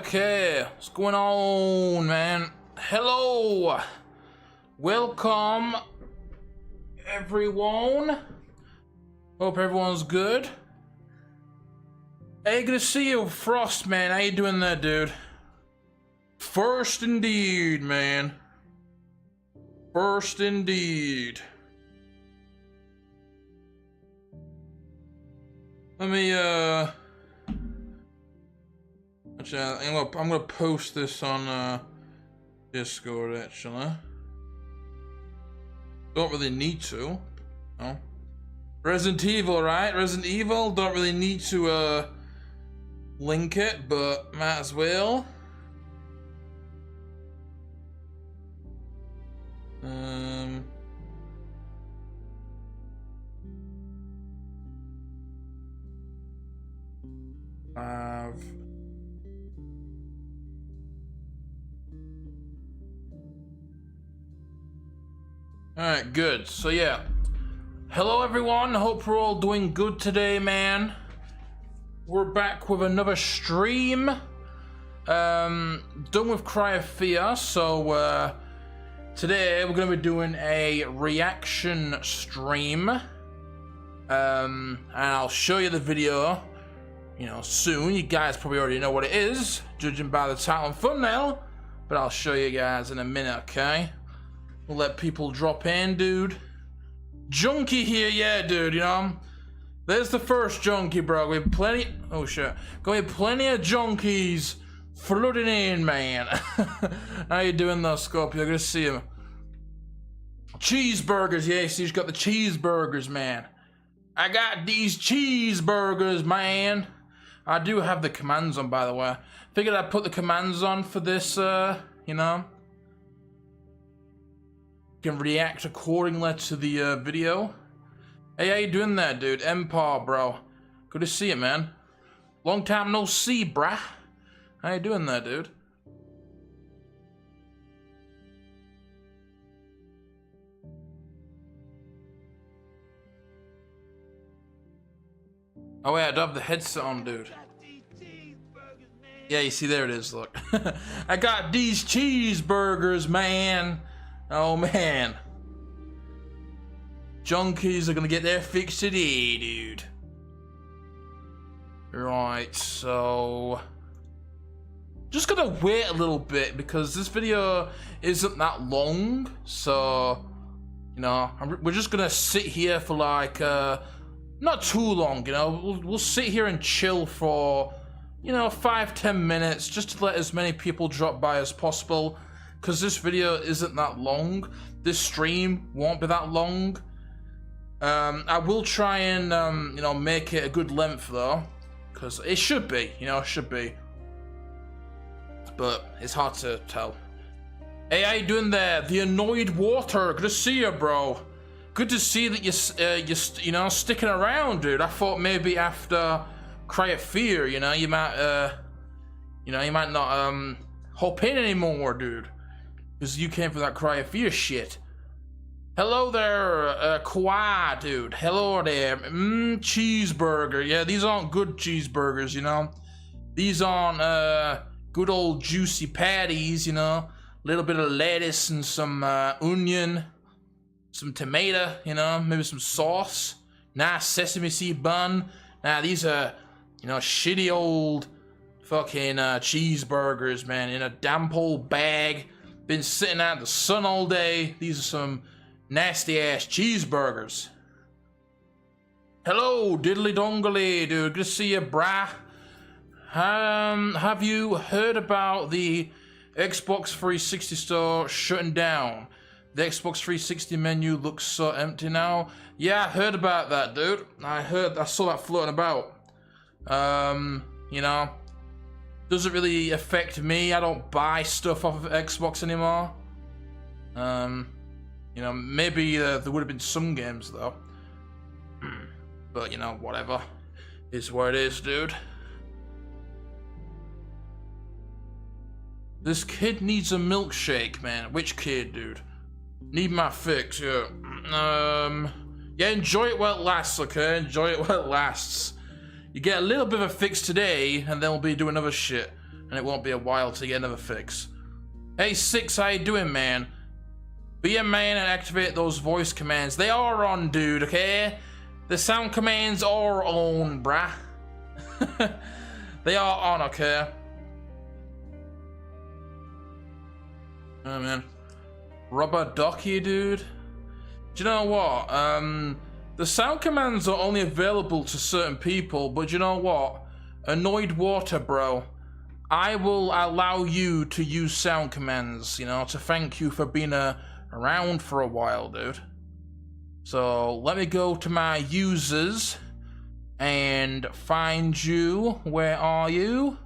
Okay, what's going on, man? Hello, welcome, everyone. Hope everyone's good. Hey, good to see you, Frost, man. How you doing there, dude? First indeed, man. First indeed. Let me, actually, I'm gonna post this on, Discord, actually. Don't really need to. No. Resident Evil, right? Resident Evil, don't really need to, link it, but might as well. Alright, good. So yeah. Hello everyone, hope we're all doing good today, man. We're back with another stream. Done with Cry of Fear, so today we're gonna be doing a reaction stream. And I'll show you the video, you know, soon. You guys probably already know what it is, judging by the title and thumbnail, but I'll show you guys in a minute, okay? We'll let people drop in, dude. Junkie here, yeah, dude, you know. There's the first junkie, bro. We have plenty. Oh shit. Gonna be plenty of junkies flooding in, man. How you doing, though, Scorpio? Good to see you. Cheeseburgers, yeah. See, he's got the cheeseburgers, man. I got these cheeseburgers, man. I do have the commands on, by the way. Figured I'd put the commands on for this, you know. Can react accordingly to the video. Hey, how you doing there, dude? Empire, bro. Good to see you, man. Long time no see, brah. How you doing there, dude? Oh wait, I don't have the headset on, dude. Yeah, you see, there it is, look. I got these cheeseburgers, man. Oh man, junkies are gonna get their fix today, dude. Right, so just gonna wait a little bit because this video isn't that long, so you know we're just gonna sit here for like not too long, you know. We'll sit here and chill for, you know, 5-10 minutes just to let as many people drop by as possible. Because this video isn't that long. This stream won't be that long. I will try and, you know, make it a good length though. Because it should be, you know, it should be. But it's hard to tell. Hey, how you doing there? The Annoyed Water. Good to see you, bro. Good to see that you're you know, sticking around, dude. I thought maybe after Cry of Fear, you know, you might not, hop in anymore, dude. Because you came for that Cry of Fear shit. Hello there, Kawhi, dude. Hello there. Cheeseburger. Yeah, these aren't good cheeseburgers, you know. These aren't good old juicy patties, you know. A little bit of lettuce and some onion, some tomato, you know, maybe some sauce. Nice sesame seed bun. Nah, these are, you know, shitty old fucking cheeseburgers, man, in a damp old bag. Been sitting out in the sun all day. These are some nasty ass cheeseburgers. Hello, diddly dongly, dude. Good to see you, brah. Have you heard about the Xbox 360 store shutting down? The Xbox 360 menu looks so empty now. Yeah, I heard about that, dude. I saw that floating about. You know, doesn't really affect me. I don't buy stuff off of Xbox anymore. You know, maybe there would have been some games though. But you know, whatever. Is what it is, dude. This kid needs a milkshake, man. Which kid, dude? Need my fix, yeah. Yeah, enjoy it while it lasts, okay? Enjoy it while it lasts. You get a little bit of a fix today, and then we'll be doing other shit. and it won't be a while to get another fix. Hey Six, how you doing, man? Be a man and activate those voice commands. They are on, dude, okay? The sound commands are on, bruh. They are on, okay? Oh, man. Rubber ducky, dude. Do you know what? The sound commands are only available to certain people, but you know what? Annoyed Water, bro. I will allow you to use sound commands, you know, to thank you for being around for a while, dude. So let me go to my users and find you. Where are you?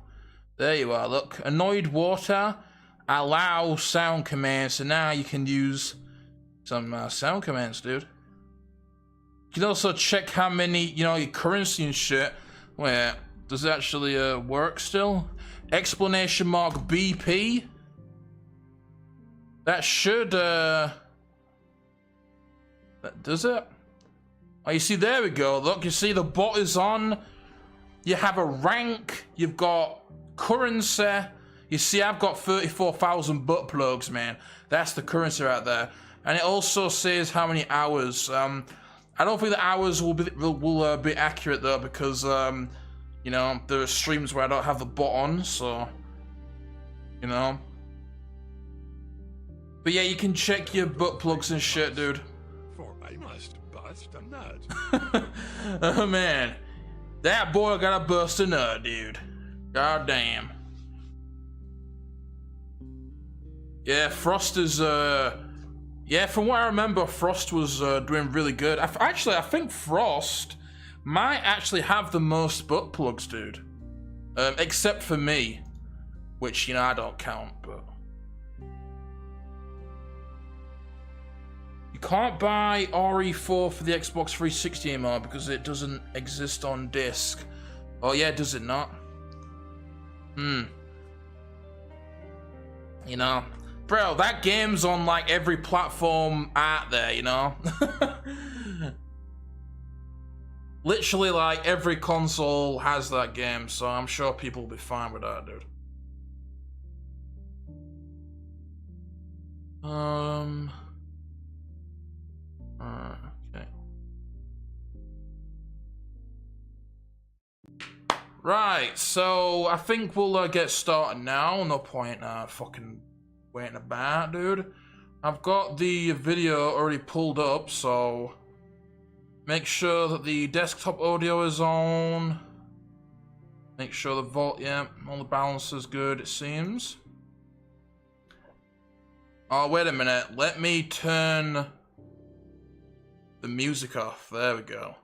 There you are, look. Annoyed Water, allow sound commands. So now you can use some sound commands, dude. You can also check how many, you know, your currency and shit. Wait, does it actually work still? Explanation mark BP. That should does it? Oh, you see, there we go. Look, you see the bot is on. You have a rank. You've got currency. You see, I've got 34,000 butt plugs, man. That's the currency right there. And it also says how many hours. I don't think the hours will be accurate though, because you know, there are streams where I don't have the bot on, so you know. But yeah, you can check your butt plugs and shit, dude. For I must bust a nut. Oh man, that boy gotta bust a nut, dude. God damn. Yeah, Frost is yeah, from what I remember, Frost was doing really good. Actually, I think Frost might actually have the most butt plugs, dude. Except for me, which, you know, I don't count, but. You can't buy RE4 for the Xbox 360 anymore because it doesn't exist on disc. Oh yeah, does it not? You know. Bro, that game's on like every platform out there, you know? Literally like every console has that game, so I'm sure people will be fine with that, dude. Okay. Right, so I think we'll get started now. No point fucking waiting about, dude. I've got the video already pulled up, so make sure that the desktop audio is on. Make sure the volume, all the balance is good, it seems. Oh, wait a minute. Let me turn the music off. There we go.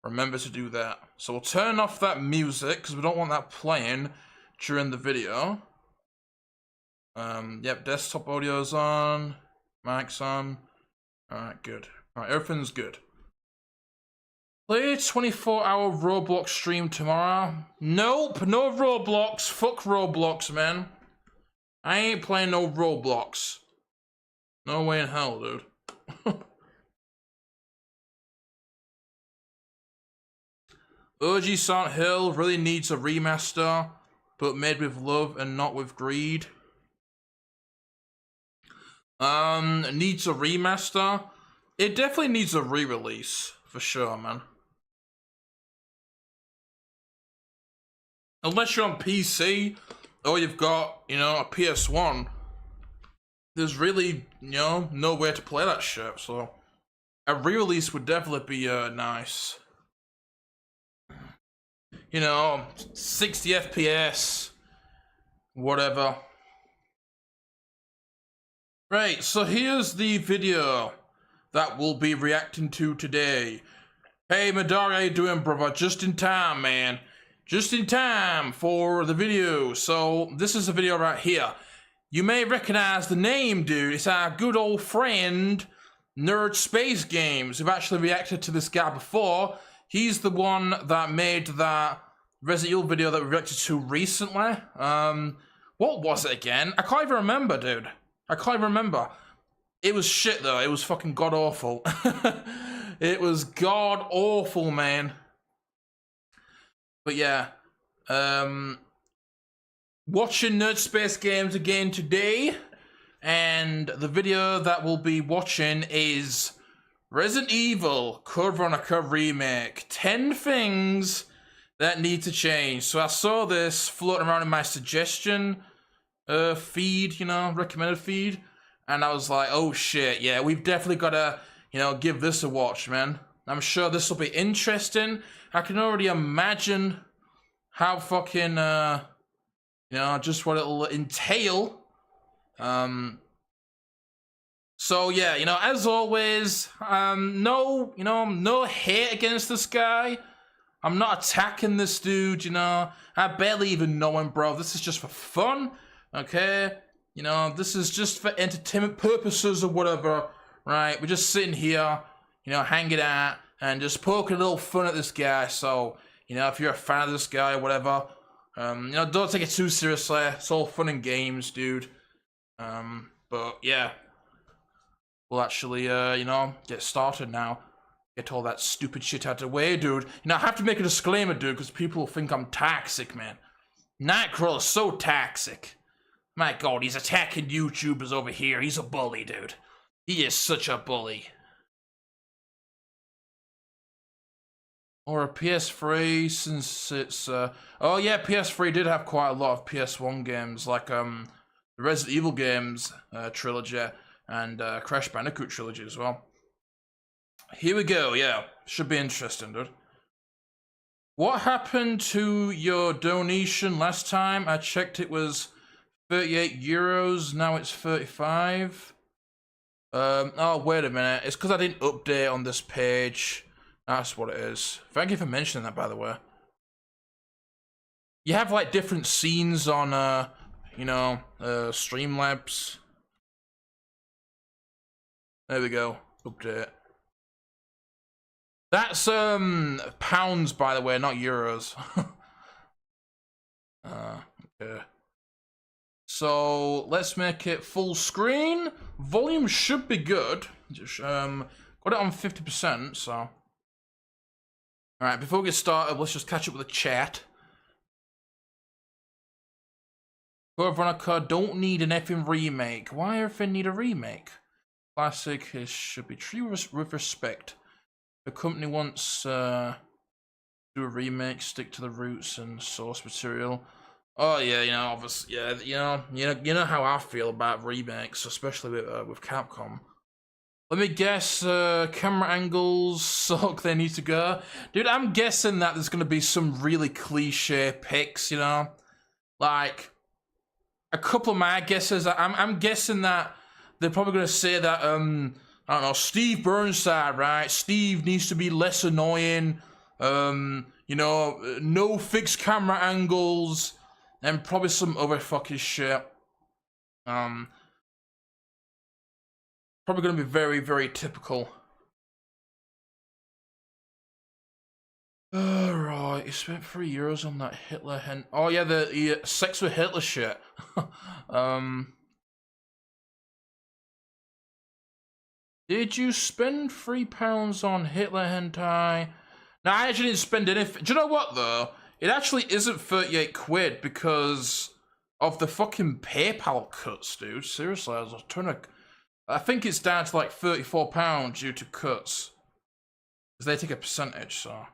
Remember to do that. So we'll turn off that music because we don't want that playing during the video. Yep, desktop audio's on, mic's on. Alright, good. Alright, everything's good. Play 24-hour Roblox stream tomorrow. Nope, no Roblox. Fuck Roblox, man. I ain't playing no Roblox. No way in hell, dude. OG Silent Hill really needs a remaster, but made with love and not with greed. Needs a remaster. It definitely needs a re-release, for sure, man. Unless you're on PC, or you've got, you know, a PS1, there's really, you know, no way to play that shit, so a re-release would definitely be, nice. You know, 60 FPS, whatever. Right, so here's the video that we'll be reacting to today. Hey, Madara, how you doing, brother? Just in time, man. Just in time for the video. So, this is the video right here. You may recognize the name, dude. It's our good old friend, Nerd Space Games. We've actually reacted to this guy before. He's the one that made that Resident Evil video that we reacted to recently. What was it again? I can't even remember, dude. I can't even remember. It was shit though. It was fucking god awful. It was god awful, man. But yeah, watching Nerd Space Games again today, and the video that we'll be watching is Resident Evil Code Veronica Remake. 10 things that need to change. So I saw this floating around in my suggestion feed, you know, recommended feed, and I was like, oh shit, yeah, we've definitely got to, you know, give this a watch, man. I'm sure this will be interesting. I can already imagine how fucking, you know, just what it'll entail. So yeah, you know, as always, no hate against this guy. I'm not attacking this dude, you know. I barely even know him, bro. This is just for fun, okay? You know, this is just for entertainment purposes or whatever, right? We're just sitting here, you know, hanging out and just poking a little fun at this guy. So, you know, if you're a fan of this guy or whatever, you know, don't take it too seriously. It's all fun and games, dude. But yeah, we'll actually, you know, get started now. Get all that stupid shit out of the way, dude. You know, I have to make a disclaimer, dude, because people think I'm toxic, man. Nightcrawler's so toxic. My God, he's attacking YouTubers over here. He's a bully, dude. He is such a bully. Or a PS3, since it's, oh yeah, PS3 did have quite a lot of PS1 games, like, the Resident Evil games, trilogy, and, Crash Bandicoot trilogy as well. Here we go, yeah. Should be interesting, dude. What happened to your donation last time? I checked, it was 38 euros, now it's 35. Oh, wait a minute. It's because I didn't update on this page. That's what it is. Thank you for mentioning that, by the way. You have, like, different scenes on, you know, Streamlabs. There we go. Update. That's, pounds, by the way, not euros. Okay. So, let's make it full screen. Volume should be good. Just, got it on 50%, so. Alright, before we get started, let's just catch up with the chat. Code Veronica don't need an effing remake. Why everything need a remake? Classic should be treated with respect. The company wants do a remake, stick to the roots and source material. Oh yeah, you know, obviously, yeah, you know how I feel about remakes, especially with Capcom. Let me guess, camera angles suck, they need to go. Dude, I'm guessing that there's gonna be some really cliche picks, you know? Like, a couple of my guesses, I'm guessing that they're probably gonna say that, I don't know, Steve Burnside, right? Steve needs to be less annoying, you know, no fixed camera angles, and probably some other fucking shit. Probably gonna be very, very typical. Alright, you spent 3 euros on that Hitler hen. Oh yeah, the sex with Hitler shit. Did you spend £3 on Hitler hentai? No, I actually didn't spend anything. Do you know what though? It actually isn't 38 quid because of the fucking PayPal cuts, dude. Seriously, I think it's down to like £34 due to cuts. Because they take a percentage, so.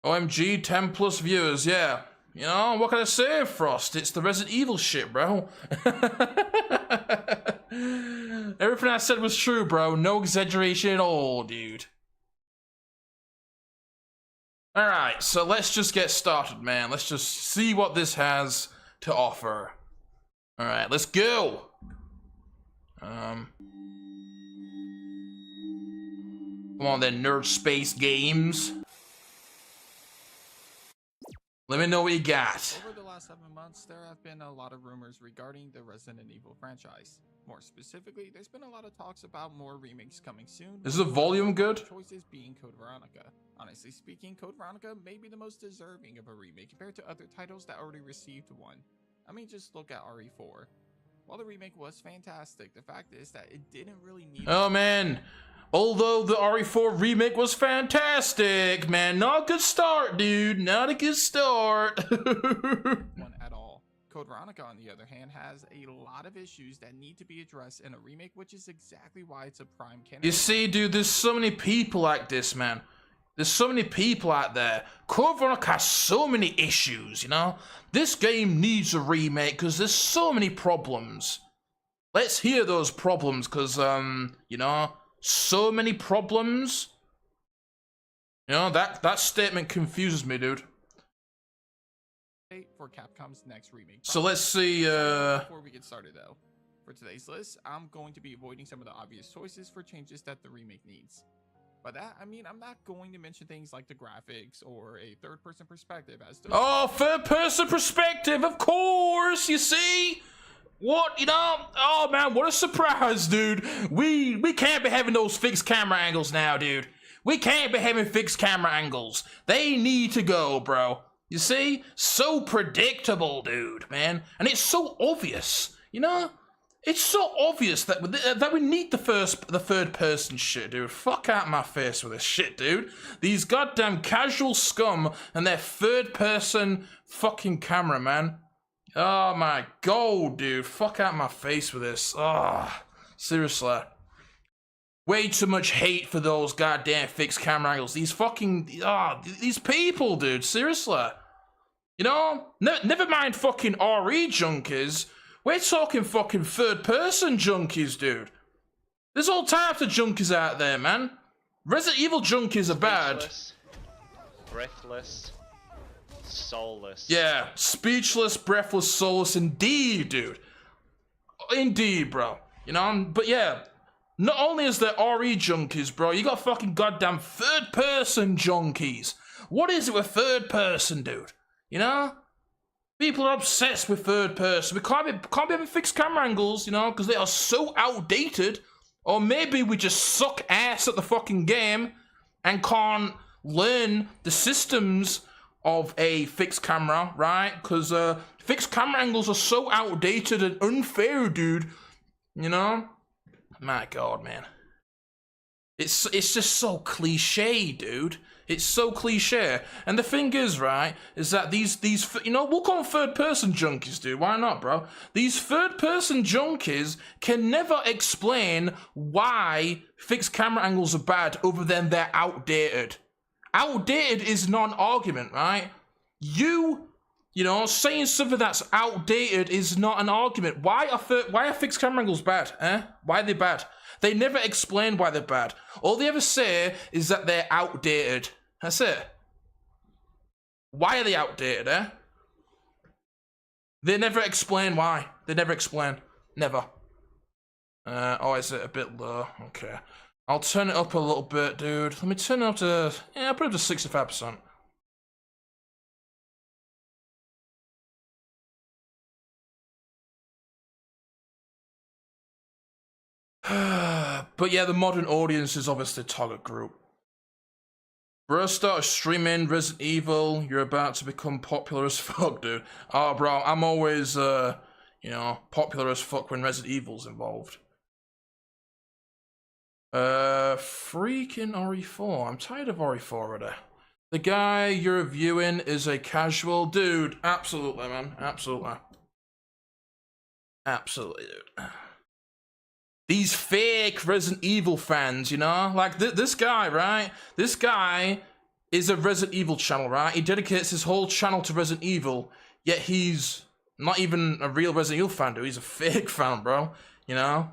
OMG, 10 plus viewers, yeah. You know, what can I say, Frost? It's the Resident Evil shit, bro. Everything I said was true, bro. No exaggeration at all, dude. Alright, so let's just get started, man. Let's just see what this has to offer. Alright, let's go! Come on then, Nerd Space Games. Let me know what you got. Over the last 7 months, there have been a lot of rumors regarding the Resident Evil franchise. More specifically, there's been a lot of talks about more remakes coming soon. Is the volume good? Choices being Code Veronica. Honestly speaking, Code Veronica may be the most deserving of a remake compared to other titles that already received one. I mean, just look at RE4. While the remake was fantastic, the fact is that it didn't really need. Oh man, although the RE4 remake was fantastic, man, not a good start, dude. Not a good start. One at all. Code Veronica, on the other hand, has a lot of issues that need to be addressed in a remake, which is exactly why it's a prime candidate. You see, dude, there's so many people like this, man. There's so many people out there. Code Veronica has so many issues, you know? This game needs a remake because there's so many problems. Let's hear those problems because, you know, so many problems. You know, that statement confuses me, dude. For Capcom's next remake. So let's see, Before we get started though, for today's list, I'm going to be avoiding some of the obvious choices for changes that the remake needs. By that, I mean I'm not going to mention things like the graphics or a third-person perspective as those— Oh, third-person perspective, of course, you see? What, you know? Oh, man, what a surprise, dude. We can't be having those fixed camera angles now, dude. We can't be having fixed camera angles. They need to go, bro. You see? So predictable, dude, man. And it's so obvious, you know? It's so obvious that we need the third person shit, dude. Fuck out my face with this shit, dude. These goddamn casual scum and their third person fucking camera, man. Oh my god, dude. Fuck out my face with this. Ah, seriously. Way too much hate for those goddamn fixed camera angles. These fucking, these people, dude. Seriously. You know, never mind fucking RE junkies. We're talking fucking third-person junkies, dude. There's all types of junkies out there, man. Resident Evil junkies are bad. Breathless, soulless. Yeah, speechless, breathless, soulless, indeed, dude. Indeed, bro. You know, but yeah, not only is there RE junkies, bro, you got fucking goddamn third-person junkies. What is it with third-person, dude? You know? People are obsessed with third person. We can't be having fixed camera angles, you know, because they are so outdated. Or maybe we just suck ass at the fucking game and can't learn the systems of a fixed camera, right? Because fixed camera angles are so outdated and unfair, dude. You know? My god, man. It's just so cliche, dude. It's so cliche. And the thing is, right, is that these you know, we'll call them third-person junkies, dude. Why not, bro? These third-person junkies can never explain why fixed camera angles are bad other than they're outdated. Outdated is not an argument, right? You know, saying something that's outdated is not an argument. Why are fixed camera angles bad, eh? Why are they bad? They never explain why they're bad. All they ever say is that they're outdated. That's it. Why are they outdated, eh? They never explain why. They never explain. Never. Oh, is it a bit low? Okay. I'll turn it up a little bit, dude. Let me turn it up to, yeah, I'll put it to 65%. But yeah, the modern audience is obviously a target group. Bro, started streaming Resident Evil, you're about to become popular as fuck, dude. Oh, bro, I'm always, you know, popular as fuck when Resident Evil's involved. Freaking RE4. I'm tired of RE4 already. The guy you're reviewing is a casual dude. Absolutely, man. Absolutely. Absolutely, dude. These fake Resident Evil fans, you know? Like, this guy, right? This guy is a Resident Evil channel, right? He dedicates his whole channel to Resident Evil, yet he's not even a real Resident Evil fan, dude. He's a fake fan, bro. You know?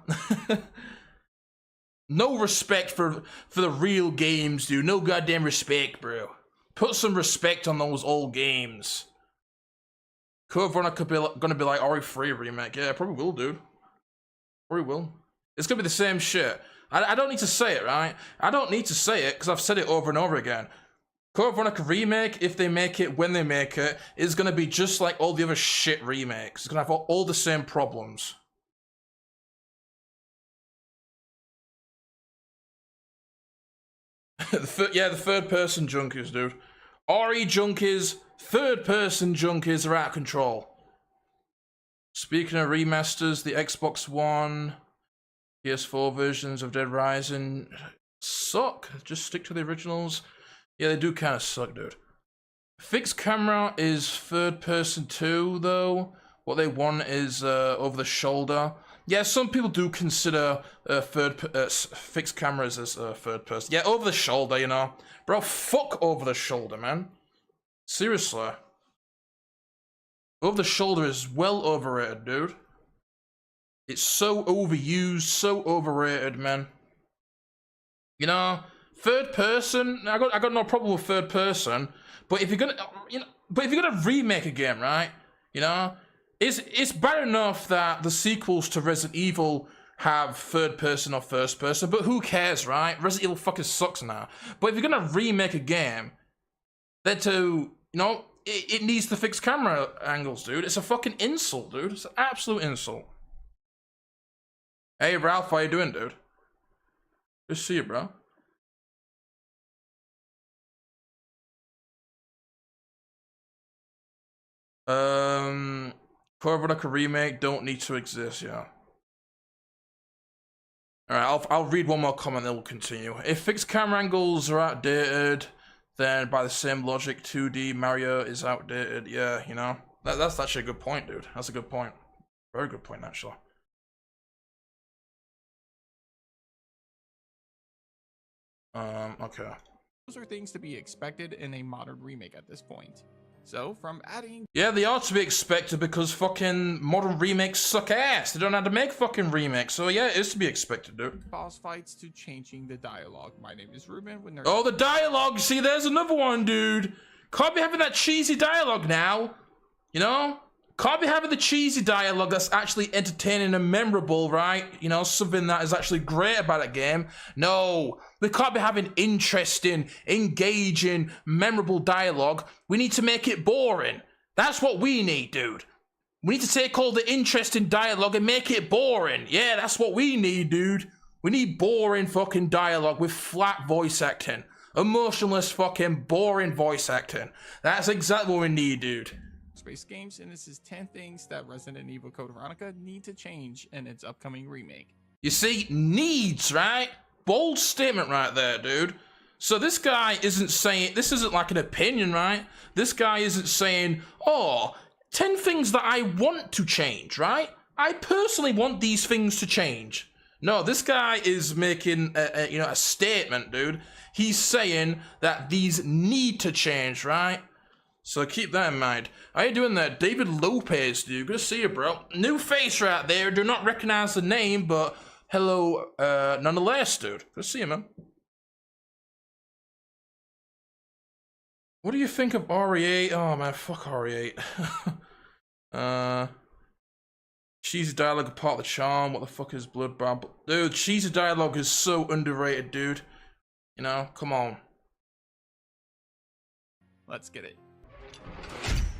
No respect for the real games, dude. No goddamn respect, bro. Put some respect on those old games. Code Veronica gonna be like RE3 remake. Yeah, probably will, dude. Probably will. It's gonna be the same shit. I don't need to say it, right? I don't need to say it, because I've said it over and over again. Code Veronica remake, if they make it, when they make it, is gonna be just like all the other shit remakes. It's gonna have all the same problems. Yeah, the third-person junkies, dude. RE junkies, third-person junkies are out of control. Speaking of remasters, the Xbox One, PS4 versions of Dead Rising suck. Just stick to the originals. Yeah, they do kind of suck, dude. Fixed camera is third-person too, though. What they want is over the shoulder. Yeah, some people do consider fixed cameras as third person. Yeah, over the shoulder, you know. Bro, fuck over the shoulder, man. Seriously. Over the shoulder is well overrated, dude. It's so overused, so overrated, man. You know, third person, I got no problem with third person, but if you're gonna remake a game, right? You know, it's bad enough that the sequels to Resident Evil have third person or first person, but who cares, right? Resident Evil fucking sucks now. But if you're gonna remake a game, then it needs to fix camera angles, dude. It's a fucking insult, dude. It's an absolute insult. Hey, Ralph, how you doing, dude? Good to see you, bro. Veronica remake don't need to exist, yeah. Alright, I'll read one more comment, then we'll continue. If fixed camera angles are outdated, then by the same logic, 2D Mario is outdated. Yeah, you know. That's actually a good point, dude. That's a good point. Very good point, actually. Okay. Those are things to be expected in a modern remake at this point. So, from adding... Yeah, they ought to be expected because fucking modern remakes suck ass. They don't know how to make fucking remakes. So yeah, it is to be expected, dude. boss fights to changing the dialogue. My name is Ruben. When there's... Oh, the dialogue! See, there's another one, dude. Can't be having that cheesy dialogue now. You know? Can't be having the cheesy dialogue that's actually entertaining and memorable, right? You know, something that is actually great about a game. No, we can't be having interesting, engaging, memorable dialogue. We need to make it boring. That's what we need, dude. We need to take all the interesting dialogue and make it boring. Yeah, that's what we need, dude. We need boring fucking dialogue with flat voice acting. Emotionless fucking boring voice acting. That's exactly what we need, dude. Space games, and this is 10 things that Resident Evil Code Veronica need to change in its upcoming remake. You see, needs, right? Bold statement right there, dude. So this guy isn't saying, this isn't like an opinion, right? This guy isn't saying, oh, 10 things that I want to change, right? I personally want these things to change. No, this guy is making a statement, dude. He's saying that these need to change, right? So keep that in mind. How you doing there? David Lopez, dude. Good to see you, bro. New face right there. Do not recognize the name, but hello, nonetheless, dude. Good to see you, man. What do you think of RE8? Oh, man, fuck RE8. Cheesy dialogue part of the charm. What the fuck is Bloodbound? Dude, cheesy dialogue is so underrated, dude. You know, come on. Let's get it.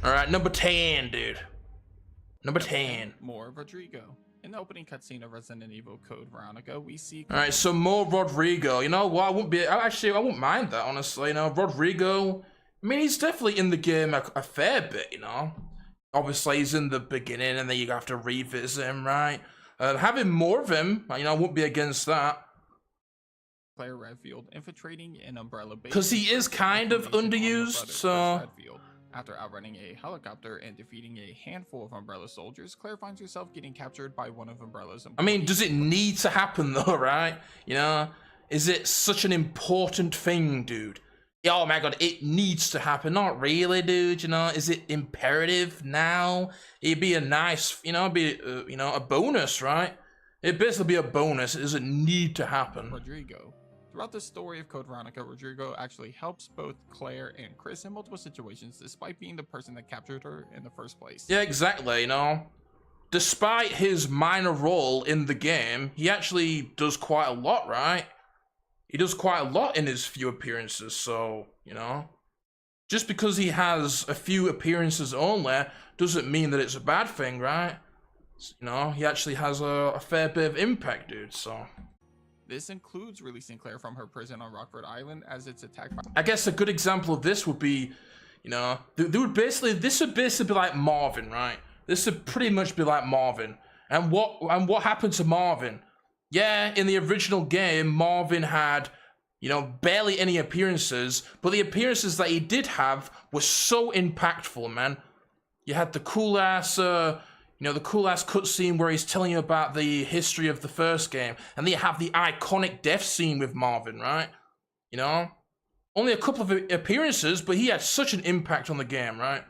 Alright, number 10, dude. Number 10. More Rodrigo. In the opening cutscene of Resident Evil Code Veronica, we see... Alright, so more Rodrigo. You know what? I wouldn't mind that, honestly. You know, Rodrigo, I mean, he's definitely in the game a fair bit, you know. Obviously, he's in the beginning, and then you have to revisit him, right? Having more of him, you know, I wouldn't be against that. Claire Redfield infiltrating an Umbrella base. Because he is kind of underused, so... After outrunning a helicopter and defeating a handful of Umbrella soldiers, Claire finds herself getting captured by one of Umbrella's employees. I mean, does it need to happen though, right? You know, is it such an important thing, dude? Oh my god, it needs to happen. Not really, dude, you know? Is it imperative now? It'd be a nice, you know, a bonus, right? It'd basically be a bonus. It doesn't need to happen. Rodrigo. Throughout the story of Code Veronica, Rodrigo actually helps both Claire and Chris in multiple situations, despite being the person that captured her in the first place. Yeah, exactly, you know. Despite his minor role in the game, he actually does quite a lot, right? He does quite a lot in his few appearances, so, you know. Just because he has a few appearances only doesn't mean that it's a bad thing, right? You know, he actually has a fair bit of impact, dude, so... This includes releasing Claire from her prison on Rockford Island as it's attacked by... I guess a good example of this would be, you know, this would basically be like Marvin, right? This would pretty much be like Marvin. And what happened to Marvin? Yeah, in the original game, Marvin had, you know, barely any appearances, but the appearances that he did have were so impactful, man. You had the cool ass, You know, the cool ass cutscene where he's telling you about the history of the first game, and then you have the iconic death scene with Marvin, right? You know, only a couple of appearances, but he had such an impact on the game, right?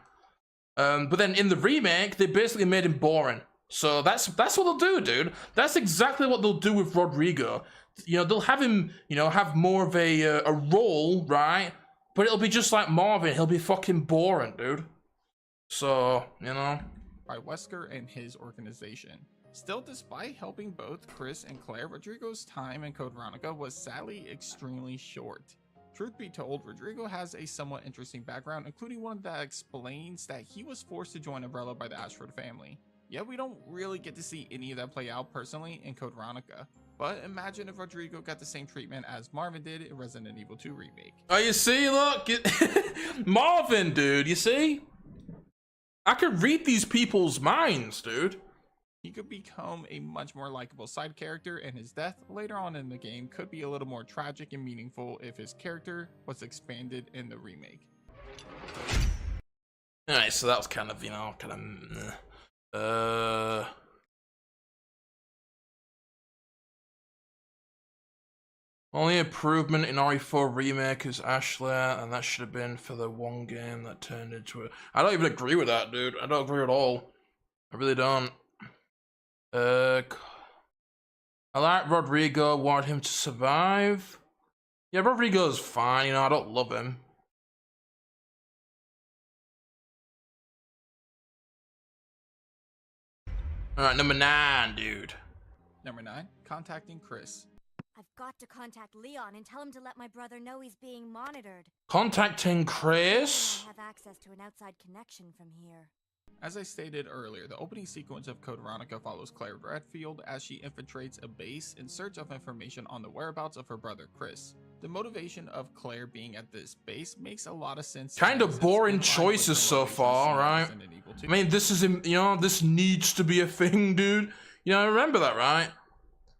But then in the remake, they basically made him boring. So that's what they'll do, dude. That's exactly what they'll do with Rodrigo. You know, they'll have him, you know, have more of a role, right? But it'll be just like Marvin. He'll be fucking boring, dude. So, you know. By Wesker and his organization. Still, despite helping both Chris and Claire, Rodrigo's time in Code Veronica was sadly extremely short. Truth be told, Rodrigo has a somewhat interesting background, including one that explains that he was forced to join Umbrella by the Ashford family. Yet we don't really get to see any of that play out personally in Code Veronica. But imagine if Rodrigo got the same treatment as Marvin did in Resident Evil 2 Remake. Oh, you see, look, Marvin, dude, you see? I could read these people's minds, dude. He could become a much more likable side character, and his death later on in the game could be a little more tragic and meaningful if his character was expanded in the remake. Alright, so that was kind of, you know, only improvement in RE4 Remake is Ashley, and that should have been for the one game that turned into it. I don't even agree with that, dude. I don't agree at all. I really don't. I like Rodrigo, want him to survive. Yeah, Rodrigo's fine, you know, I don't love him. Alright, number 9, dude. Number 9, contacting Chris. I've got to contact Leon and tell him to let my brother know he's being monitored. Contacting Chris? I have access to an outside connection from here. As I stated earlier, the opening sequence of Code Veronica follows Claire Redfield as she infiltrates a base in search of information on the whereabouts of her brother Chris. The motivation of Claire being at this base makes a lot of sense. Kind of boring choices so far, right? I mean, this is, you know, this needs to be a thing, dude. You know, remember that, right?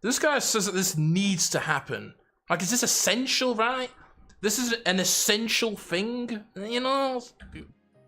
This guy says that this needs to happen. Like, is this essential, right? This is an essential thing, you know? Dude.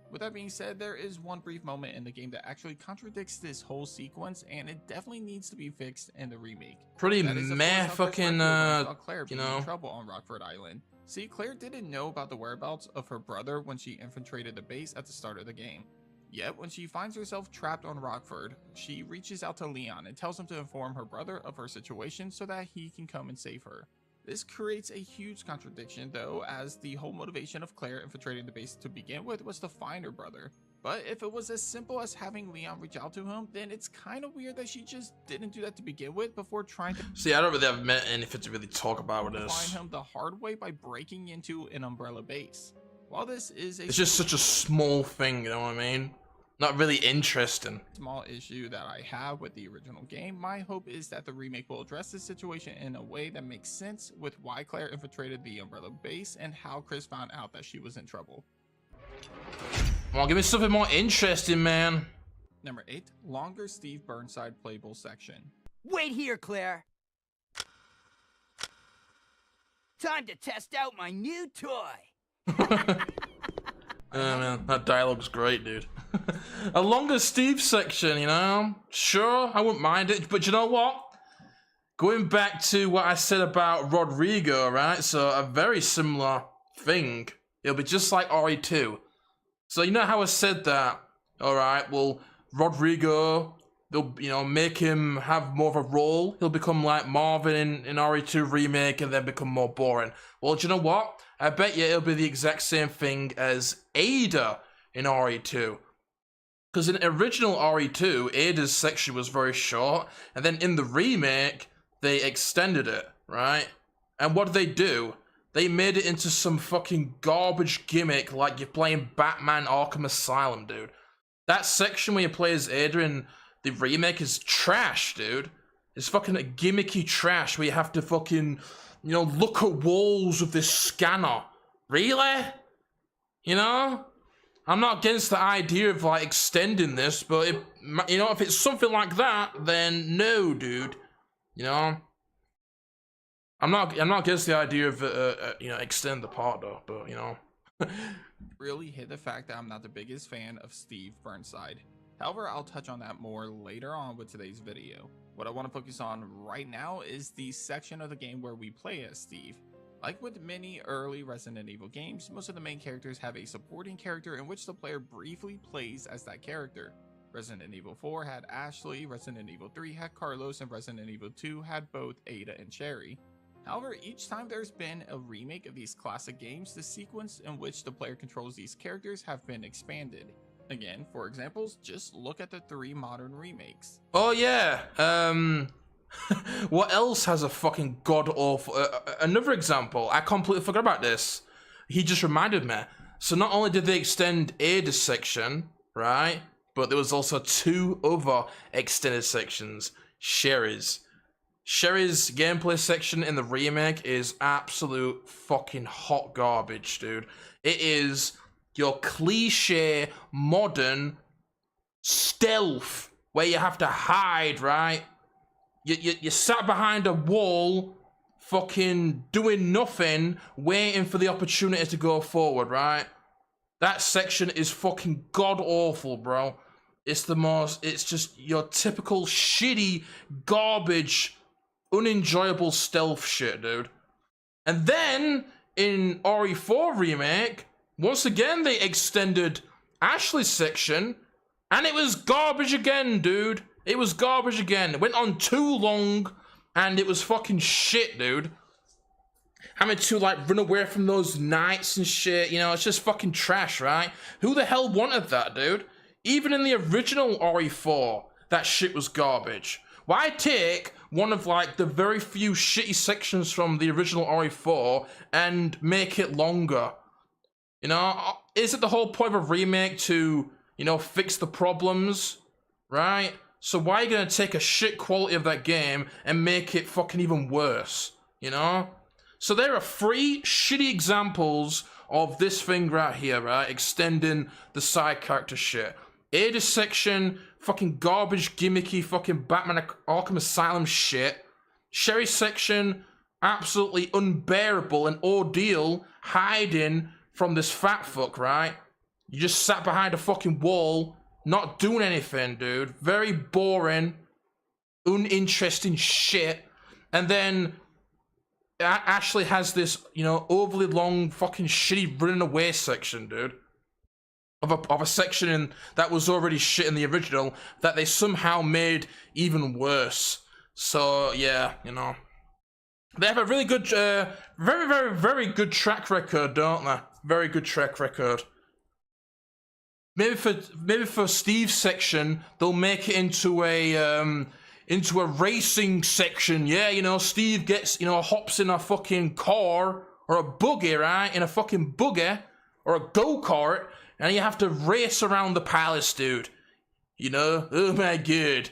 With that being said, there is one brief moment in the game that actually contradicts this whole sequence, and it definitely needs to be fixed in the remake. Pretty meh fucking, Claire being in trouble on Rockford Island. See, Claire didn't know about the whereabouts of her brother when she infiltrated the base at the start of the game. Yet, when she finds herself trapped on Rockford, she reaches out to Leon and tells him to inform her brother of her situation so that he can come and save her. This creates a huge contradiction though, as the whole motivation of Claire infiltrating the base to begin with was to find her brother. But if it was as simple as having Leon reach out to him, then it's kind of weird that she just didn't do that to begin with before trying to— See, I don't really have anything to really talk about with this. Find him the hard way by breaking into an Umbrella base. While this is it's just such a small thing, you know what I mean? Not really interesting. Small issue that I have with the original game, my hope is that the remake will address this situation in a way that makes sense with why Claire infiltrated the Umbrella base and how Chris found out that she was in trouble. Come on, give me something more interesting, man. Number 8, longer Steve Burnside playable section. Wait here, Claire. Time to test out my new toy. Man, that dialogue's great, dude. A longer Steve section, you know? Sure, I wouldn't mind it, but you know what? Going back to what I said about Rodrigo, right? So, a very similar thing. It'll be just like RE2. So, you know how I said that? Alright, well, Rodrigo, they'll, you know, make him have more of a role. He'll become like Marvin in RE2 Remake and then become more boring. Well, do you know what? I bet you it'll be the exact same thing as Ada in RE2. Because in original RE2, Ada's section was very short, and then in the remake, they extended it, right? And what did they do? They made it into some fucking garbage gimmick like you're playing Batman Arkham Asylum, dude. That section where you play as Ada in the remake is trash, dude. It's fucking gimmicky trash where you have to fucking, you know, look at walls with this scanner. Really? You know? I'm not against the idea of, like, extending this, but, you know, if it's something like that, then no, dude. You know? I'm not against the idea of, you know, extend the part, though, but, you know. Really hit the fact that I'm not the biggest fan of Steve Burnside. However, I'll touch on that more later on with today's video. What I want to focus on right now is the section of the game where we play as Steve. Like with many early Resident Evil games, most of the main characters have a supporting character in which the player briefly plays as that character. Resident Evil 4 had Ashley, Resident Evil 3 had Carlos, and Resident Evil 2 had both Ada and Sherry. However, each time there's been a remake of these classic games, the sequence in which the player controls these characters have been expanded. Again, for examples, just look at the 3 modern remakes. Oh yeah, what else has a fucking god-awful... another example, I completely forgot about this. He just reminded me. So not only did they extend Ada's section, right, but there was also 2 other extended sections, Sherry's. Sherry's gameplay section in the remake is absolute fucking hot garbage, dude. It is your cliche modern stealth where you have to hide, right? You sat behind a wall, fucking doing nothing, waiting for the opportunity to go forward, right? That section is fucking god-awful, bro. It's just your typical shitty, garbage, unenjoyable stealth shit, dude. And then, in RE4 Remake, once again they extended Ashley's section, and it was garbage again, dude. It was garbage again. It went on too long, and it was fucking shit, dude. Having to, like, run away from those knights and shit, you know, it's just fucking trash, right? Who the hell wanted that, dude? Even in the original RE4, that shit was garbage. Why take one of, like, the very few shitty sections from the original RE4 and make it longer? You know, is it the whole point of a remake to, you know, fix the problems, right? So why are you gonna take a shit quality of that game and make it fucking even worse, you know? So there are 3 shitty examples of this thing right here, right? Extending the side character shit. Ada's section, fucking garbage, gimmicky, fucking Batman Arkham Asylum shit. Sherry's section, absolutely unbearable, an ordeal, hiding from this fat fuck, right? You just sat behind a fucking wall, not doing anything, dude. Very boring, uninteresting shit. And then Ashley has this, you know, overly long, fucking shitty running away section, dude. Of a section that was already shit in the original that they somehow made even worse. So, yeah, you know. They have a really good, very good track record, don't they? Very good track record. Maybe for Steve's section, they'll make it into a racing section. Yeah, you know, Steve gets, you know, hops in a fucking car or a buggy, right? In a fucking buggy or a go-kart, and you have to race around the palace, dude. You know, oh my god.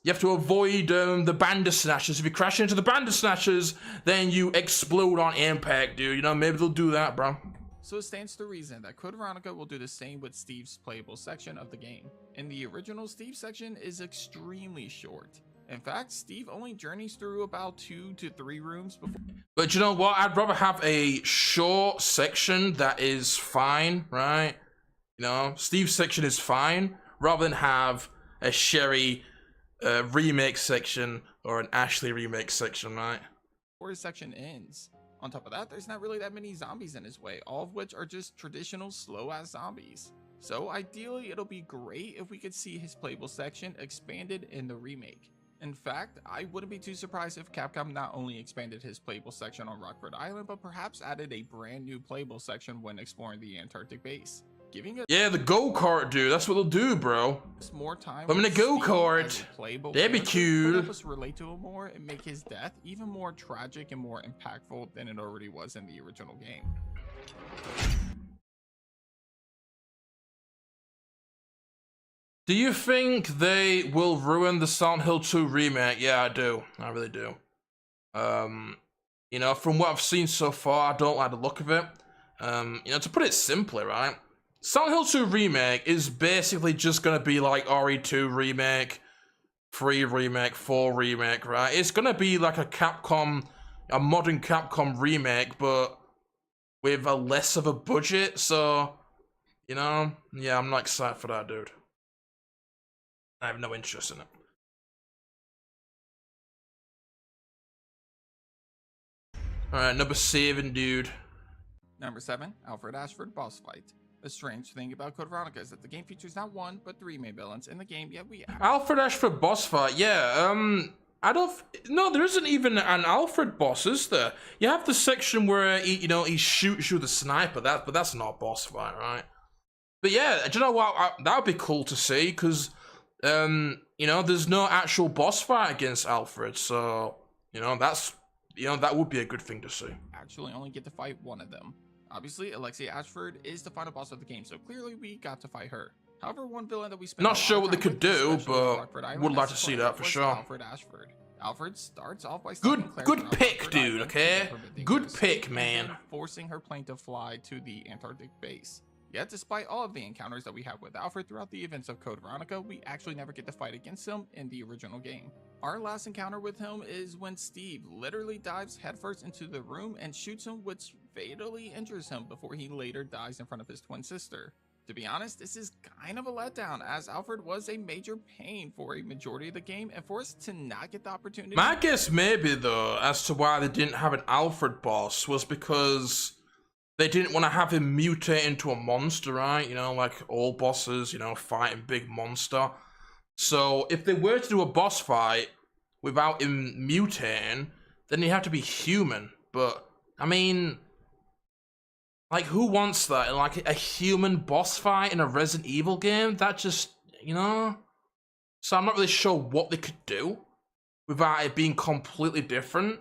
You have to avoid the Bandersnatchers. If you crash into the Bandersnatchers, then you explode on impact, dude. You know, maybe they'll do that, bro. So it stands to reason that Code Veronica will do the same with Steve's playable section of the game. In the original, Steve's section is extremely short. In fact, Steve only journeys through about 2 to 3 rooms before... But you know what? I'd rather have a short section that is fine, right? You know, Steve's section is fine, rather than have a Sherry remake section or an Ashley remake section, right? Before his section ends. On top of that, there's not really that many zombies in his way, all of which are just traditional slow-ass zombies. So ideally, it'll be great if we could see his playable section expanded in the remake. In fact, I wouldn't be too surprised if Capcom not only expanded his playable section on Rockford Island, but perhaps added a brand new playable section when exploring the Antarctic base. Giving it the go-kart, dude. That's what they'll do, bro. More time. I'm in a go-kart. That'd be cute. Help us relate to him more and make his death even more tragic and more impactful than it already was in the original game. Do you think they will ruin the Silent Hill 2 remake? Yeah, I do. I really do. You know, from what I've seen so far, I don't like the look of it. You know, to put it simply, right? Silent Hill 2 Remake is basically just gonna be like RE2 Remake, 3 Remake, 4 Remake, right? It's gonna be like a modern Capcom remake, but with a less of a budget, so, you know, yeah, I'm not excited for that, dude. I have no interest in it. Alright, number 7, dude. Number 7, Alfred Ashford boss fight. The strange thing about Code Veronica is that the game features not one, but 3 main villains in the game, yet we Alfred Ashford boss fight, yeah, no, there isn't even an Alfred boss, is there? You have the section where he shoots you with a sniper, but that's not a boss fight, right? But yeah, do you know what? That would be cool to see, because, there's no actual boss fight against Alfred, so, that would be a good thing to see. actually only get to fight one of them. Obviously, Alexia Ashford is the final boss of the game, so clearly we got to fight her. However, one villain that we spent Not sure what they could do, but would like to see that for sure. Alfred Ashford. Alfred starts off by good pick, dude. Okay, good pick, man. Forcing her plane to fly to the Antarctic base. Yet, despite all of the encounters that we have with Alfred throughout the events of Code Veronica, we actually never get to fight against him in the original game. Our last encounter with him is when Steve literally dives headfirst into the room and shoots him, which fatally injures him before he later dies in front of his twin sister. To be honest, this is kind of a letdown, as Alfred was a major pain for a majority of the game, and for us to not get the opportunity... My guess maybe, though, as to why they didn't have an Alfred boss was because they didn't want to have him mutate into a monster, right? Like all bosses, fighting big monster. So if they were to do a boss fight without him mutating, then he'd have to be human. But, I mean... like, who wants that? Like, a human boss fight in a Resident Evil game? That just, So I'm not really sure what they could do without it being completely different.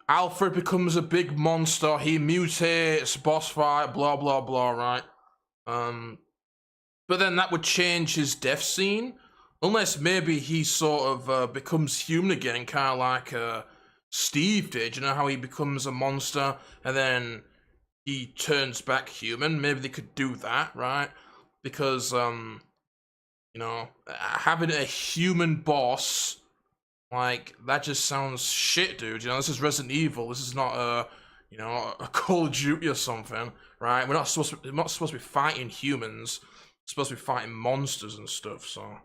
Alfred becomes a big monster, he mutates, boss fight, blah, blah, blah, right? But then that would change his death scene. Unless maybe he sort of becomes human again, kind of like... Steve did, how he becomes a monster and then he turns back human. Maybe they could do that, right? Because, having a human boss, like, that just sounds shit, dude. This is Resident Evil. This is not a Call of Duty or something, right? We're not supposed to be fighting humans. We're supposed to be fighting monsters and stuff, so...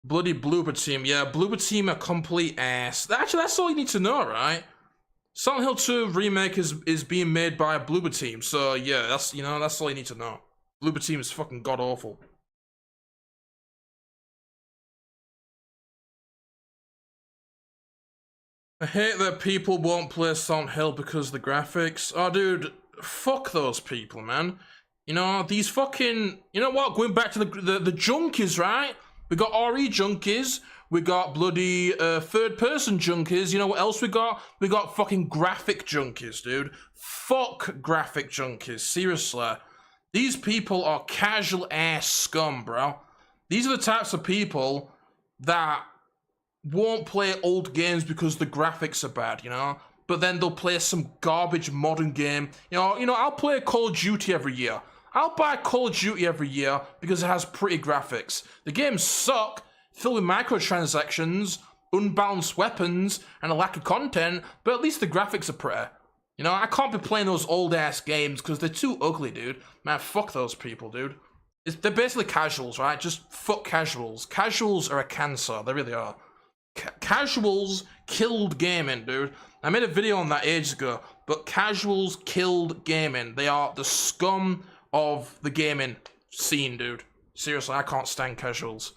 Bloody Bloober Team, yeah, Bloober Team are complete ass. Actually, that's all you need to know, right? Silent Hill 2 Remake is being made by a Bloober Team, so yeah, that's all you need to know. Bloober Team is fucking god-awful. I hate that people won't play Silent Hill because of the graphics. Oh, dude, fuck those people, man. These fucking... Going back to the junkies, right? We got RE junkies, we got bloody third-person junkies, you know what else we got? We got fucking graphic junkies, dude. Fuck graphic junkies, seriously. These people are casual-ass scum, bro. These are the types of people that won't play old games because the graphics are bad, But then they'll play some garbage modern game. I'll play Call of Duty every year. I'll buy Call of Duty every year because it has pretty graphics. The games suck, filled with microtransactions, unbalanced weapons, and a lack of content, but at least the graphics are pretty. I can't be playing those old-ass games because they're too ugly, dude. Man, fuck those people, dude. They're basically casuals, right? Just fuck casuals. Casuals are a cancer, they really are. Casuals killed gaming, dude. I made a video on that ages ago, but casuals killed gaming. They are the scum of the gaming scene, dude. Seriously, I can't stand casuals.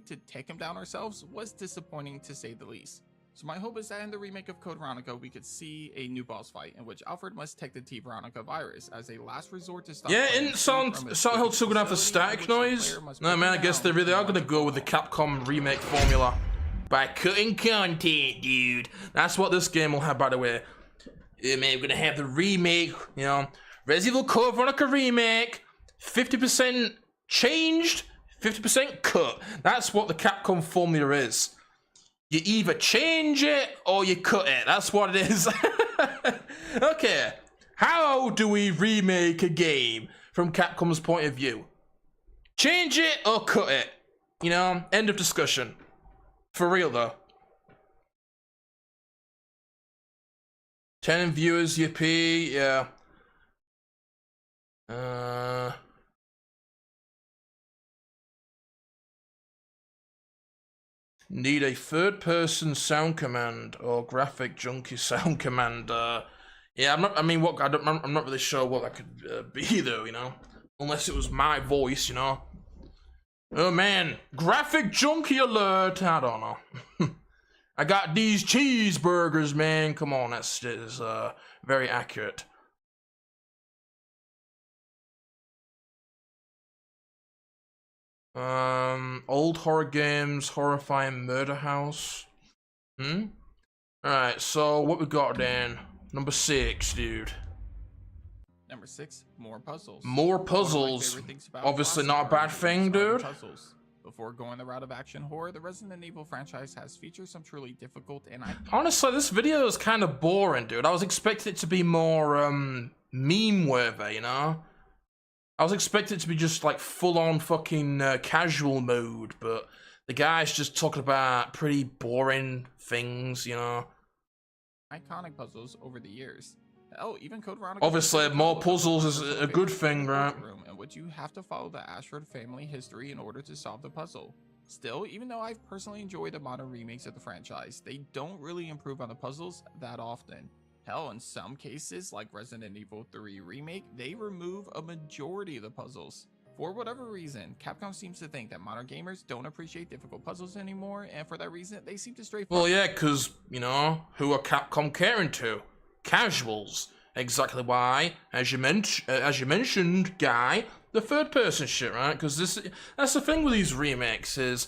To take him down ourselves was disappointing to say the least. So my hope is that in the remake of Code Veronica, we could see a new boss fight in which Alfred must take the T Veronica virus as a last resort to stop... Yeah, isn't Silent Hill 2 gonna have the static noise? No, man, I guess they really are gonna go with the Capcom remake formula. By cutting content, dude. That's what this game will have, by the way. Yeah, man, we're gonna have the remake, Resident Evil Code Veronica Remake, 50% changed, 50% cut. That's what the Capcom formula is. You either change it or you cut it. That's what it is. Okay, how do we remake a game from Capcom's point of view? Change it or cut it? End of discussion. For real, though. 10 viewers, yippee, yeah. Need a third-person sound command or graphic junkie sound command. Yeah, I'm not. I mean, what? I'm not really sure what that could be, though. You know, unless it was my voice. You know. Oh man, graphic junkie alert! I don't know. I got these cheeseburgers, man. Come on, that's very accurate. Old horror games, horrifying murder house. Alright, so what we got then? Number 6, dude. Number 6, more puzzles. More puzzles. Obviously not a bad thing, dude. Puzzles. Before going the route of action horror, the Resident Evil franchise has featured some truly difficult and honestly, this video is kind of boring, dude. I was expecting it to be more meme-worthy, you know? I was expecting it to be just like full-on fucking casual mode, but the guy's just talking about pretty boring things, you know? iconic puzzles over the years. Oh, even Code Veronica. Obviously, more puzzles is a good thing, right? Room in which you have to follow the Ashford family history in order to solve the puzzle. Still, even though I've personally enjoyed the modern remakes of the franchise, they don't really improve on the puzzles that often. Hell, in some cases, like Resident Evil 3 Remake, they remove a majority of the puzzles. For whatever reason, Capcom seems to think that modern gamers don't appreciate difficult puzzles anymore, and for that reason, they seem to stray far. Well, yeah, because, you know, who are Capcom caring to? Casuals. Exactly why, as you mentioned, Guy, the third-person shit, right? Because that's the thing with these remakes is,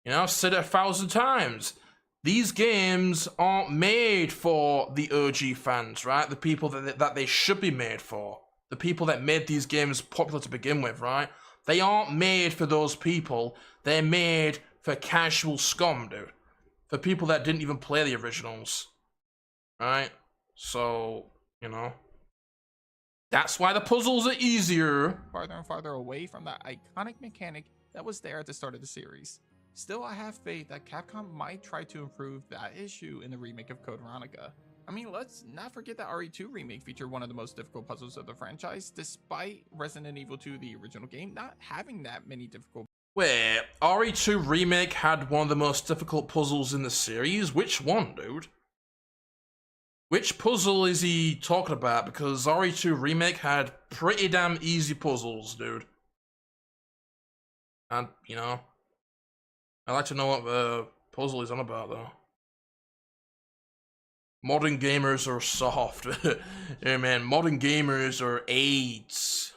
you know, I've said it 1,000 times. These games aren't made for the OG fans, right? The people that they should be made for. The people that made these games popular to begin with, right? They aren't made for those people. They're made for casual scum, dude. For people that didn't even play the originals, right? So, you know, that's why the puzzles are easier. Farther and farther away from that iconic mechanic that was there at the start of the series. Still, I have faith that Capcom might try to improve that issue in the remake of Code Veronica. I mean, let's not forget that RE2 Remake featured one of the most difficult puzzles of the franchise, despite Resident Evil 2, the original game, not having that many difficult. Wait, RE2 Remake had one of the most difficult puzzles in the series? Which one, dude? Which puzzle is he talking about? Because RE2 Remake had pretty damn easy puzzles, dude. And, you know, I'd like to know what the puzzle is on about, though. Modern gamers are soft. Yeah, man, modern gamers are AIDS.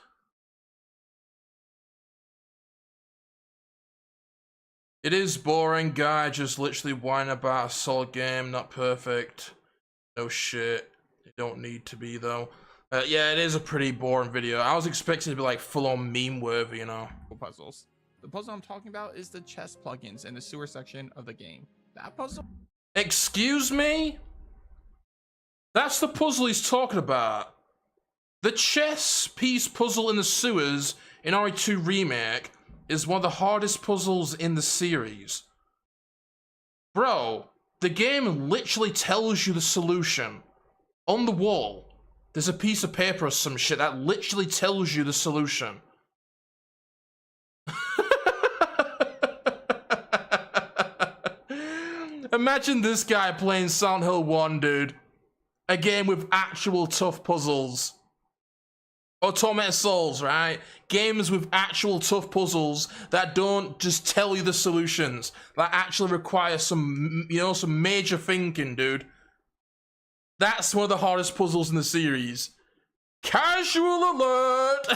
It is boring, guy, just literally whining about a solid game, not perfect. No shit. They don't need to be, though. Yeah, it is a pretty boring video. I was expecting it to be like full-on meme-worthy, you know. Puzzles. The puzzle I'm talking about is the chest plugins in the sewer section of the game. That puzzle. Excuse me? That's the puzzle he's talking about. The chess piece puzzle in the sewers in RE2 Remake is one of the hardest puzzles in the series. Bro, the game literally tells you the solution. On the wall, there's a piece of paper or some shit that literally tells you the solution. Imagine this guy playing Silent Hill 1, dude. A game with actual tough puzzles. Or Tormented Souls, right? Games with actual tough puzzles that don't just tell you the solutions. That actually require some, you know, some major thinking, dude. That's one of the hardest puzzles in the series. Casual alert!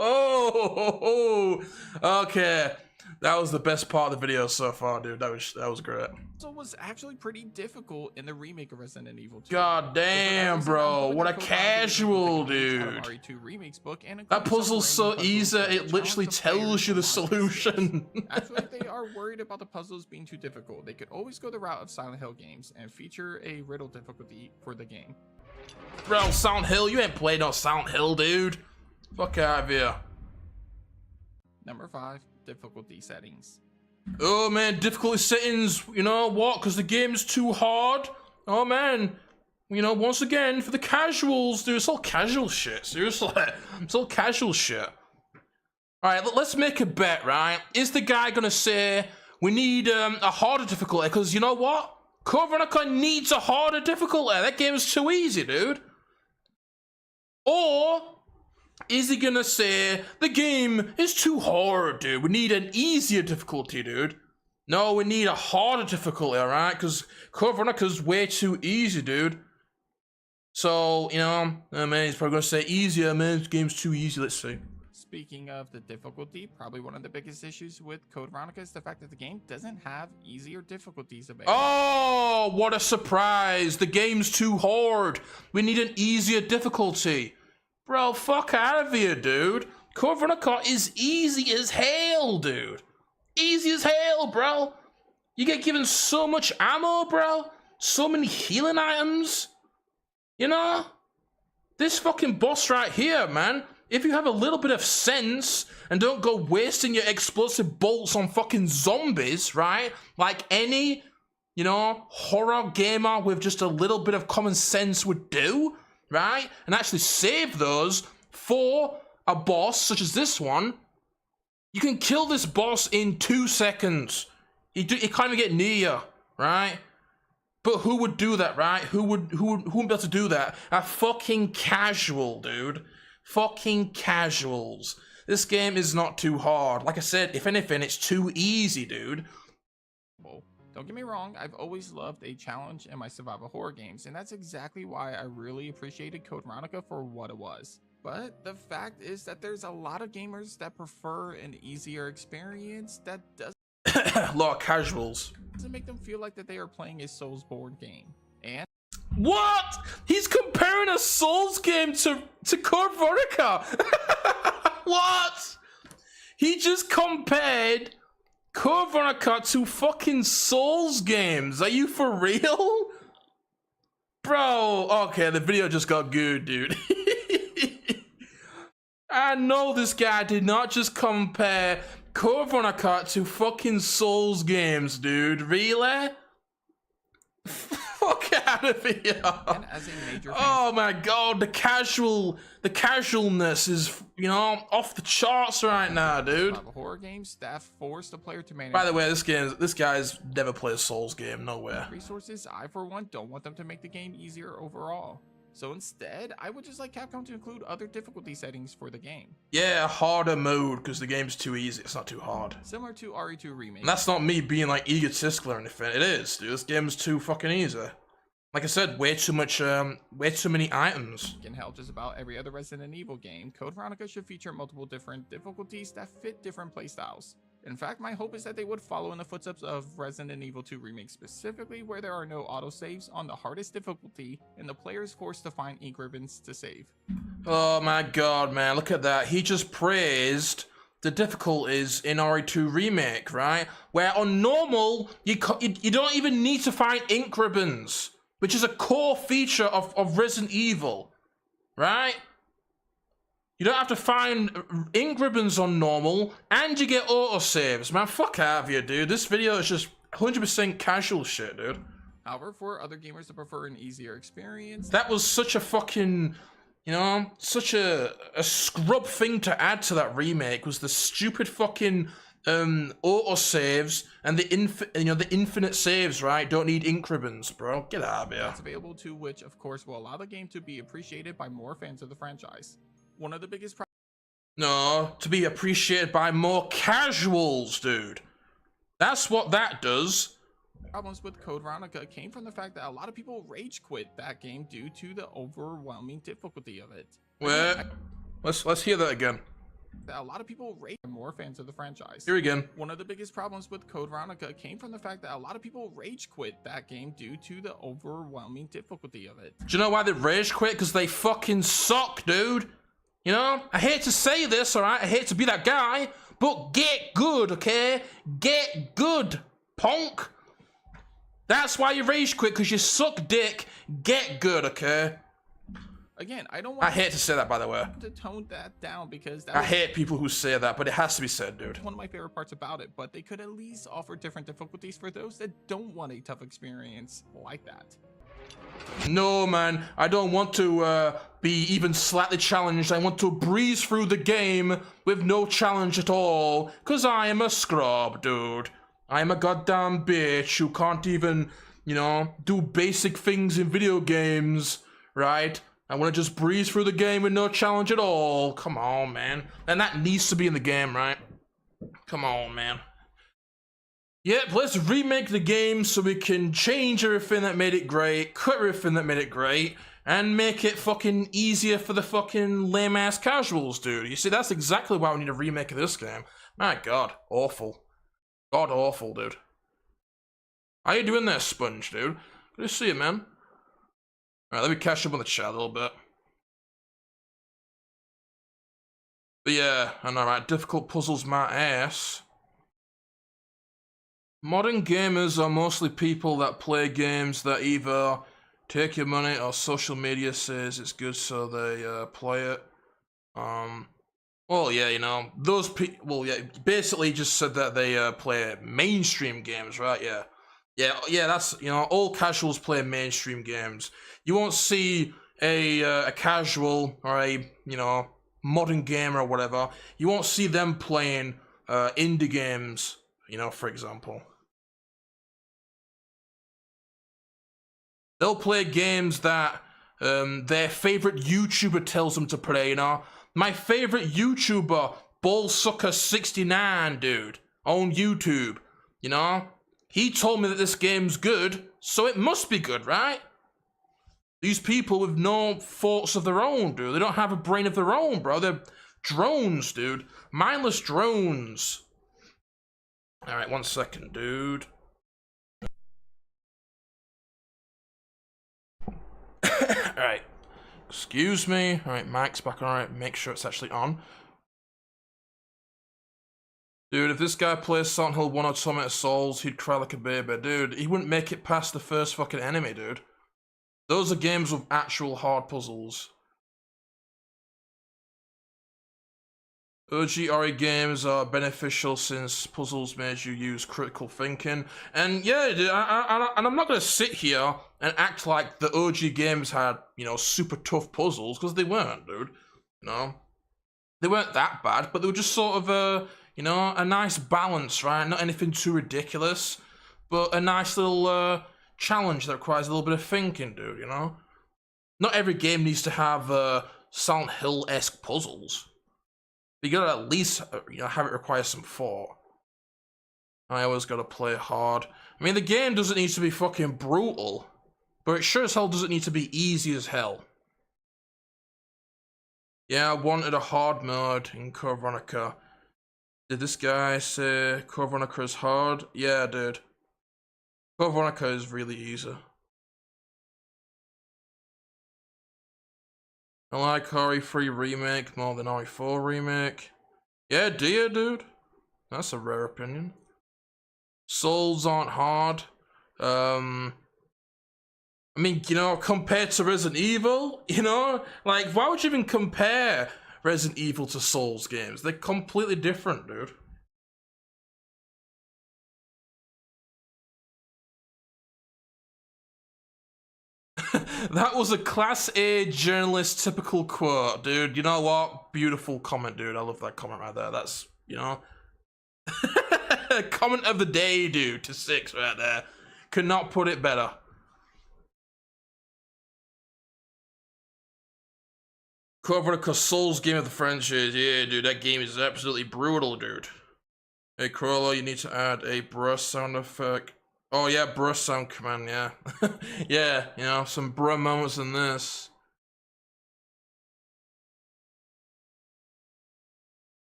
Oh, okay. That was the best part of the video so far, dude. That was great. Puzzle was actually pretty difficult in the remake of Resident Evil 2. God damn, bro. What a casual, dude. RE2 Remake's book and that puzzle's so easy, it literally tells you the solution. Actually, if they are worried about the puzzles being too difficult, they could always go the route of Silent Hill games and feature a riddle difficulty for the game. Bro, Silent Hill? You ain't played no Silent Hill, dude. Fuck out of here. Number 5. Difficulty settings. Oh man, difficulty settings, you know what? Because the game's too hard. Oh man, you know, once again, for the casuals, dude, it's all casual shit, seriously. It's all casual shit. All right, let's make a bet, right? Is the guy gonna say we need a harder difficulty? Because you know what? Code Veronica needs a harder difficulty. That game is too easy, dude. Or is he gonna say the game is too hard, dude? We need an easier difficulty, dude. No, we need a harder difficulty, all right? Because Code Veronica's way too easy, dude. So, you know, man, he's probably gonna say easier, man. This game's too easy. Let's see. Speaking of the difficulty, probably one of the biggest issues with Code Veronica is the fact that the game doesn't have easier difficulties available. Oh, what a surprise. The game's too hard. We need an easier difficulty. Bro, fuck out of here, dude. Code Veronica is easy as hell, dude. Easy as hell, bro. You get given so much ammo, bro. So many healing items. You know? This fucking boss right here, man. If you have a little bit of sense and don't go wasting your explosive bolts on fucking zombies, right? Like any, you know, horror gamer with just a little bit of common sense would do, right? And actually save those for a boss such as this one. You can kill this boss in 2 seconds. He can't even get near you, right? But who would do that, right? Who would be able to do that? A fucking casual, dude. Fucking casuals. This game is not too hard. Like I said, if anything, it's too easy, dude. Don't get me wrong, I've always loved a challenge in my survival horror games, and that's exactly why I really appreciated Code Veronica for what it was. But the fact is that there's a lot of gamers that prefer an easier experience that A lot of casuals. doesn't make them feel like that they are playing a Soulsborne game. And What? He's comparing a Souls game to Code Veronica. What? He just compared Code Veronica to fucking Souls games. Are you for real? Bro, okay, the video just got good, dude. I know this guy did not just compare Code Veronica to fucking Souls games, dude. Really? Fuck out of here. and as a major fan Oh my god, the casualness is, you know, off the charts right now, dude. of horror games, staff force the player to manage By the way, this guy's never played a Souls game, nowhere. resources. I, for one, don't want them to make the game easier overall. So instead, I would just like Capcom to include other difficulty settings for the game. Yeah, a harder mode, because the game's too easy, it's not too hard. Similar to RE2 Remake. And that's not me being like egotistical or anything, it is, dude. This game's too fucking easy. Like I said, way too many items. In hell, just about every other Resident Evil game, Code Veronica should feature multiple different difficulties that fit different playstyles. In fact, my hope is that they would follow in the footsteps of Resident Evil 2 Remake, specifically where there are no autosaves on the hardest difficulty and the player is forced to find ink ribbons to save. Oh my god, man, look at that. He just praised the difficulties in RE2 Remake, right? Where on normal, you don't even need to find ink ribbons, which is a core feature of Resident Evil, right? You don't have to find ink ribbons on normal, and you get autosaves. Man, fuck out of here, dude. This video is just 100% casual shit, dude. However, for other gamers that prefer an easier experience, That was such a fucking, you know, such a scrub thing to add to that remake was the stupid fucking autosaves and the infinite saves, right? Don't need ink ribbons, bro. Get out of here. that's available to which, of course, will allow the game to be appreciated by more fans of the franchise. One of the biggest No, to be appreciated by more casuals, dude. That's what that does. problems with Code Veronica came from the fact that a lot of people rage quit that game due to the overwhelming difficulty of it. Wait, let's hear that again. A lot of people rage more fans of the franchise. Here again. One of the biggest problems with Code Veronica came from the fact that a lot of people rage quit that game due to the overwhelming difficulty of it. Do you know why they rage quit? Because they fucking suck, dude. You know, I hate to say this, alright? I hate to be that guy, but get good, okay? Get good, punk. That's why you rage quit, because you suck dick. Get good, okay? Again, I don't want I hate to say that, by the way. to tone that down because I hate people who say that, but it has to be said, dude. one of my favorite parts about it, but they could at least offer different difficulties for those that don't want a tough experience like that. No, man, I don't want to be even slightly challenged. I want to breeze through the game with no challenge at all, because I am a scrub, dude. I am a goddamn bitch who can't even, you know, do basic things in video games, right? I want to just breeze through the game with no challenge at all. Come on, man. And that needs to be in the game, right? Come on, man. Yep, let's remake the game so we can change everything that made it great, cut everything that made it great, and make it fucking easier for the fucking lame-ass casuals, dude. You see, that's exactly why we need a remake of this game. My god, awful. God awful, dude. How you doing there, Sponge, dude? Good to see you, man. Alright, let me catch up on the chat a little bit. But yeah, I know, right? Difficult puzzles my ass. Modern gamers are mostly people that play games that either take your money or social media says it's good, so they play it. Well, yeah, you know, those people, well, yeah, basically just said that they play mainstream games, right? Yeah. Yeah, that's, you know, all casuals play mainstream games. You won't see a casual or a, you know, modern gamer or whatever. You won't see them playing indie games, you know, for example. They'll play games that their favorite YouTuber tells them to play, you know. My favorite YouTuber, Ballsucker69, dude, on YouTube, you know. He told me that this game's good, so it must be good, right? These people with no thoughts of their own, dude. They don't have a brain of their own, bro. They're drones, dude. Mindless drones. Alright, 1 second, dude. Alright. Excuse me. Alright, mic's back on. Alright, make sure it's actually on. Dude, if this guy plays Silent Hill 1 or Tormented Souls, he'd cry like a baby. Dude, he wouldn't make it past the first fucking enemy, dude. Those are games with actual hard puzzles. OG RE games are beneficial since puzzles made you use critical thinking. And yeah, dude, and I'm not going to sit here and act like the OG games had, you know, super tough puzzles, because they weren't, dude. You know? They weren't that bad, but they were just sort of you know, a nice balance, right? Not anything too ridiculous, but a nice little challenge that requires a little bit of thinking, dude, you know? Not every game needs to have Silent Hill-esque puzzles. But you gotta at least, you know, have it require some thought. I always gotta play hard. I mean, the game doesn't need to be fucking brutal, but it sure as hell doesn't need to be easy as hell. Yeah, I wanted a hard mode in Code Veronica. Did this guy say Code Veronica is hard? Yeah, dude. Code Veronica is really easy. I like RE3 Remake more than RE4 Remake. Yeah, do you, dude? That's a rare opinion. Souls aren't hard. I mean, you know, compared to Resident Evil, you know? Like, why would you even compare Resident Evil to Souls games? They're completely different, dude. That was a Class A journalist typical quote, dude. You know what? Beautiful comment, dude. I love that comment right there. That's, you know. Comment of the day, dude, to 6 right there. Could not put it better. Code Veronica Souls game of the franchise. Yeah, dude, that game is absolutely brutal, dude. Hey, Crawler, you need to add a bruh sound effect. Oh, yeah, bruh sound command, yeah. Yeah, you know, some bruh moments in this.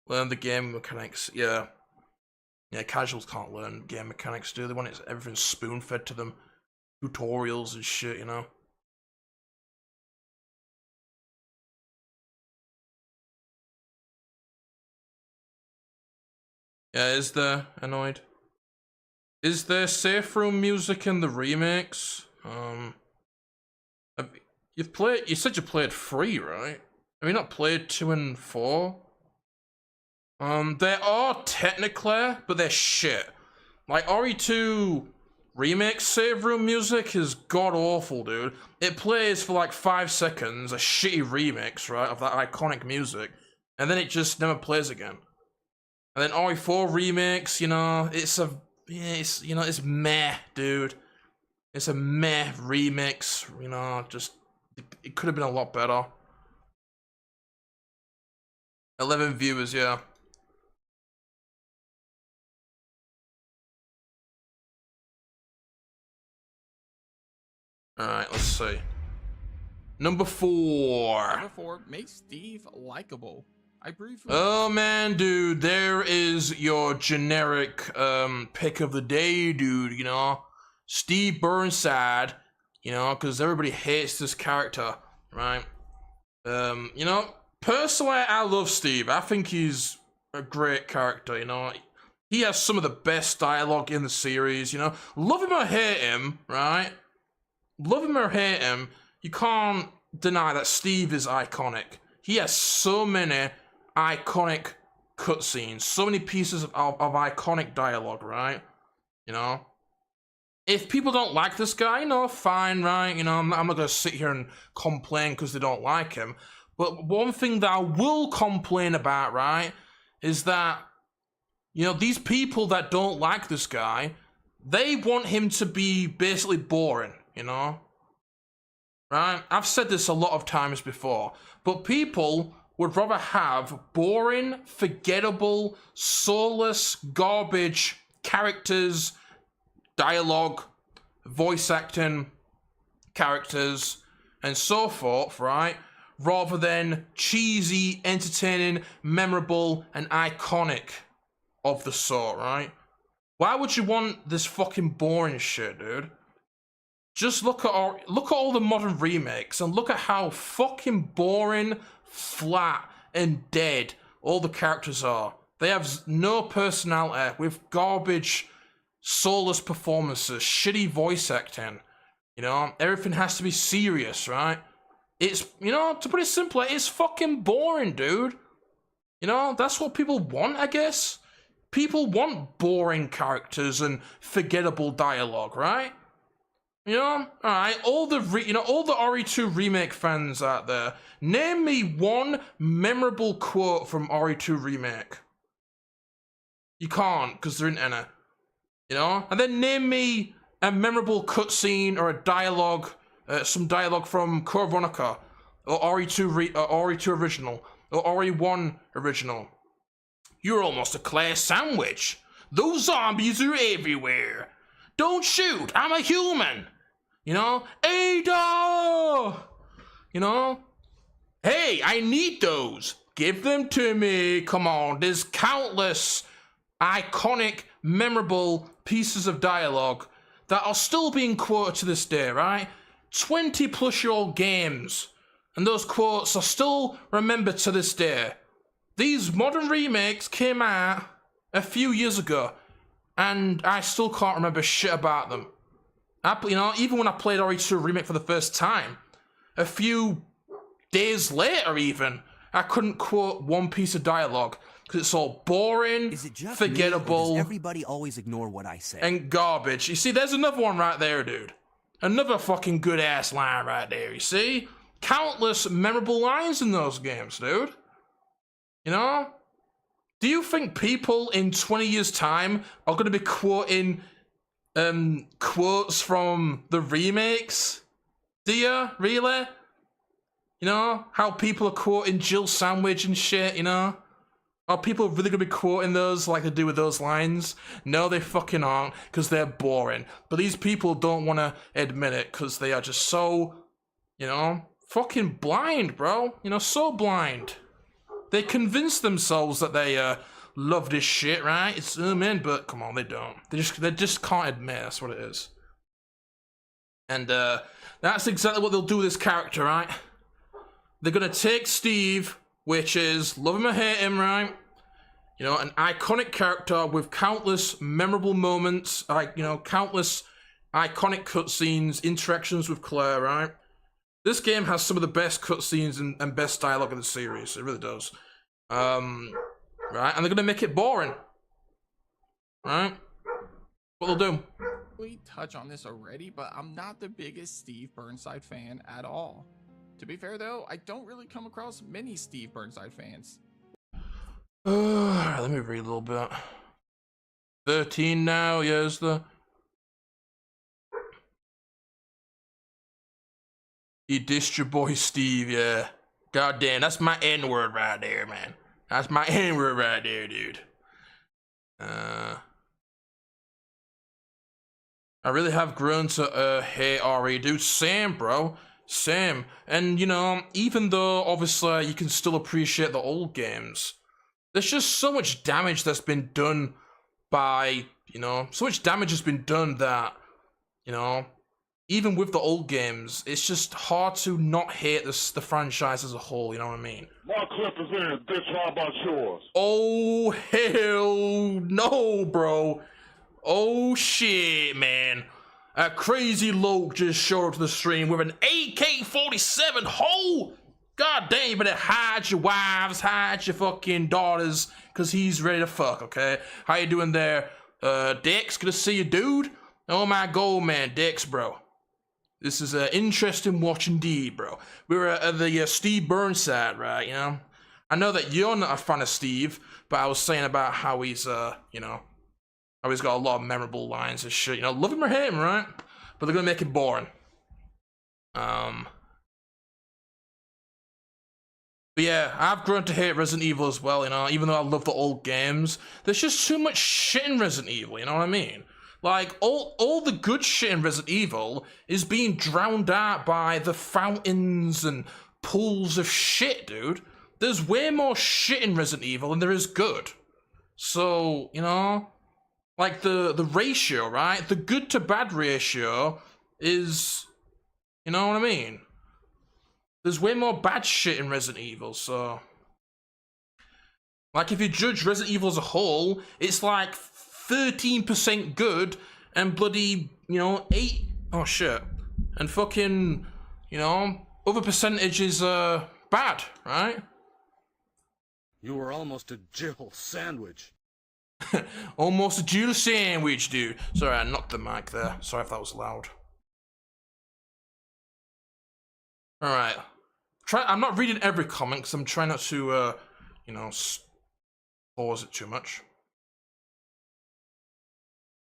Learn the game mechanics, yeah. Yeah, casuals can't learn game mechanics, do they? When it's everything spoon-fed to them. Tutorials and shit, you know? Yeah, is there annoyed? Is there safe room music in the remakes? You've played. You said you played 3, right? Have you not played 2 and 4? They are technically, but they're shit. Like RE2 remake save room music is god awful, dude. It plays for like 5 seconds, a shitty remix, right, of that iconic music, and then it just never plays again. And then RE4 remix, you know, it's meh, dude. It's a meh remix, you know, just, it could have been a lot better. 11 viewers, yeah. Alright, let's see. Number 4. Number 4, make Steve likable. I briefly. Oh man, dude, there is your generic pick of the day, dude, you know? Steve Burnside, you know, because everybody hates this character, right? You know, personally, I love Steve. I think he's a great character, you know? He has some of the best dialogue in the series, you know? Love him or hate him, right? Love him or hate him, you can't deny that Steve is iconic. He has so many iconic cutscenes, so many pieces of iconic dialogue, right? You know? If people don't like this guy, you know, fine, right? You know, I'm not gonna sit here and complain because they don't like him. But one thing that I will complain about, right, is that, you know, these people that don't like this guy, they want him to be basically boring, you know? Right? I've said this a lot of times before, but people would rather have boring, forgettable, soulless, garbage characters, dialogue, voice acting, characters, and so forth, right? Rather than cheesy, entertaining, memorable, and iconic of the sort, right? Why would you want this fucking boring shit, dude? Just look at all the modern remakes and look at how fucking boring, flat, and dead all the characters are. They have no personality, with garbage, soulless performances, shitty voice acting. You know, everything has to be serious, right? It's, you know, to put it simply, it's fucking boring, dude. You know, that's what people want, I guess. People want boring characters and forgettable dialogue, right? You know, alright, all the RE2 remake fans out there, name me one memorable quote from RE2 remake. You can't, because there isn't any. You know? And then name me a memorable cutscene or a dialogue, some dialogue from Veronica, or RE2 original, or RE1 original. You're almost a class sandwich. Those zombies are everywhere. Don't shoot, I'm a human. You know? Ada! You know? Hey, I need those. Give them to me. Come on, there's countless iconic, memorable pieces of dialogue that are still being quoted to this day, right? 20-plus-year-old games. And those quotes are still remembered to this day. These modern remakes came out a few years ago, and I still can't remember shit about them. You know, even when I played RE2 Remake for the first time, a few days later even, I couldn't quote one piece of dialogue because it's all boring, Is it just forgettable, me, or does everybody always ignore what I say? and garbage. You see, there's another one right there, dude. Another fucking good-ass line right there, you see? Countless memorable lines in those games, dude. You know? Do you think people in 20 years' time are going to be quoting quotes from the remakes? Do you? Really? You know? How people are quoting Jill Sandwich and shit, you know? Are people really going to be quoting those like they do with those lines? No, they fucking aren't, because they're boring. But these people don't want to admit it, because they are just so, you know, fucking blind, bro. You know, so blind. They convince themselves that they love this shit, right? It's man, but come on, they don't. They just can't admit that's what it is. And that's exactly what they'll do with this character, right? They're gonna take Steve, which is love him or hate him, right? You know, an iconic character with countless memorable moments, like, you know, countless iconic cutscenes, interactions with Claire, right? This game has some of the best cutscenes and best dialogue in the series. It really does. Right? And they're gonna make it boring. Right? What they'll do. touch on this already, but I'm not the biggest Steve Burnside fan at all. To be fair though, I don't really come across many Steve Burnside fans. Let me read a little bit. 13 now, yes, He dissed your boy Steve, yeah. God damn, that's my N-word right there, man. That's my N-word right there, dude. I really have grown to hate RE, dude. Same, bro. Same. And, you know, even though, obviously, you can still appreciate the old games, there's just so much damage that's been done by, you know, so much damage has been done that, you know, even with the old games, it's just hard to not hate the franchise as a whole, you know what I mean? My clip is in, bitch, how about yours? Oh, hell no, bro. Oh, shit, man. A crazy Loc just showed up to the stream with an AK-47 hole. God damn, you better hide your wives, hide your fucking daughters, because he's ready to fuck, okay? How you doing there? Dex, good to see you, dude. Oh my god, man, Dex, bro. This is an interesting watch indeed, bro. We were at the Steve Burnside, right, you know? I know that you're not a fan of Steve, but I was saying about how he's, you know, how he's got a lot of memorable lines and shit, you know? Love him or hate him, right? But they're gonna make it boring. But yeah, I've grown to hate Resident Evil as well, you know, even though I love the old games. There's just too much shit in Resident Evil, you know what I mean? Like, all the good shit in Resident Evil is being drowned out by the fountains and pools of shit, dude. There's way more shit in Resident Evil than there is good. So, you know, like the ratio, right? The good to bad ratio is, you know what I mean? There's way more bad shit in Resident Evil, so... Like, if you judge Resident Evil as a whole, it's like 13% good and bloody, you know, 8... Oh, shit. And fucking, you know, other percentages are bad, right? You were almost a Jill sandwich. Almost a Jill sandwich, dude. Sorry, I knocked the mic there. Sorry if that was loud. Alright. I'm not reading every comment because I'm trying not to, you know, pause it too much.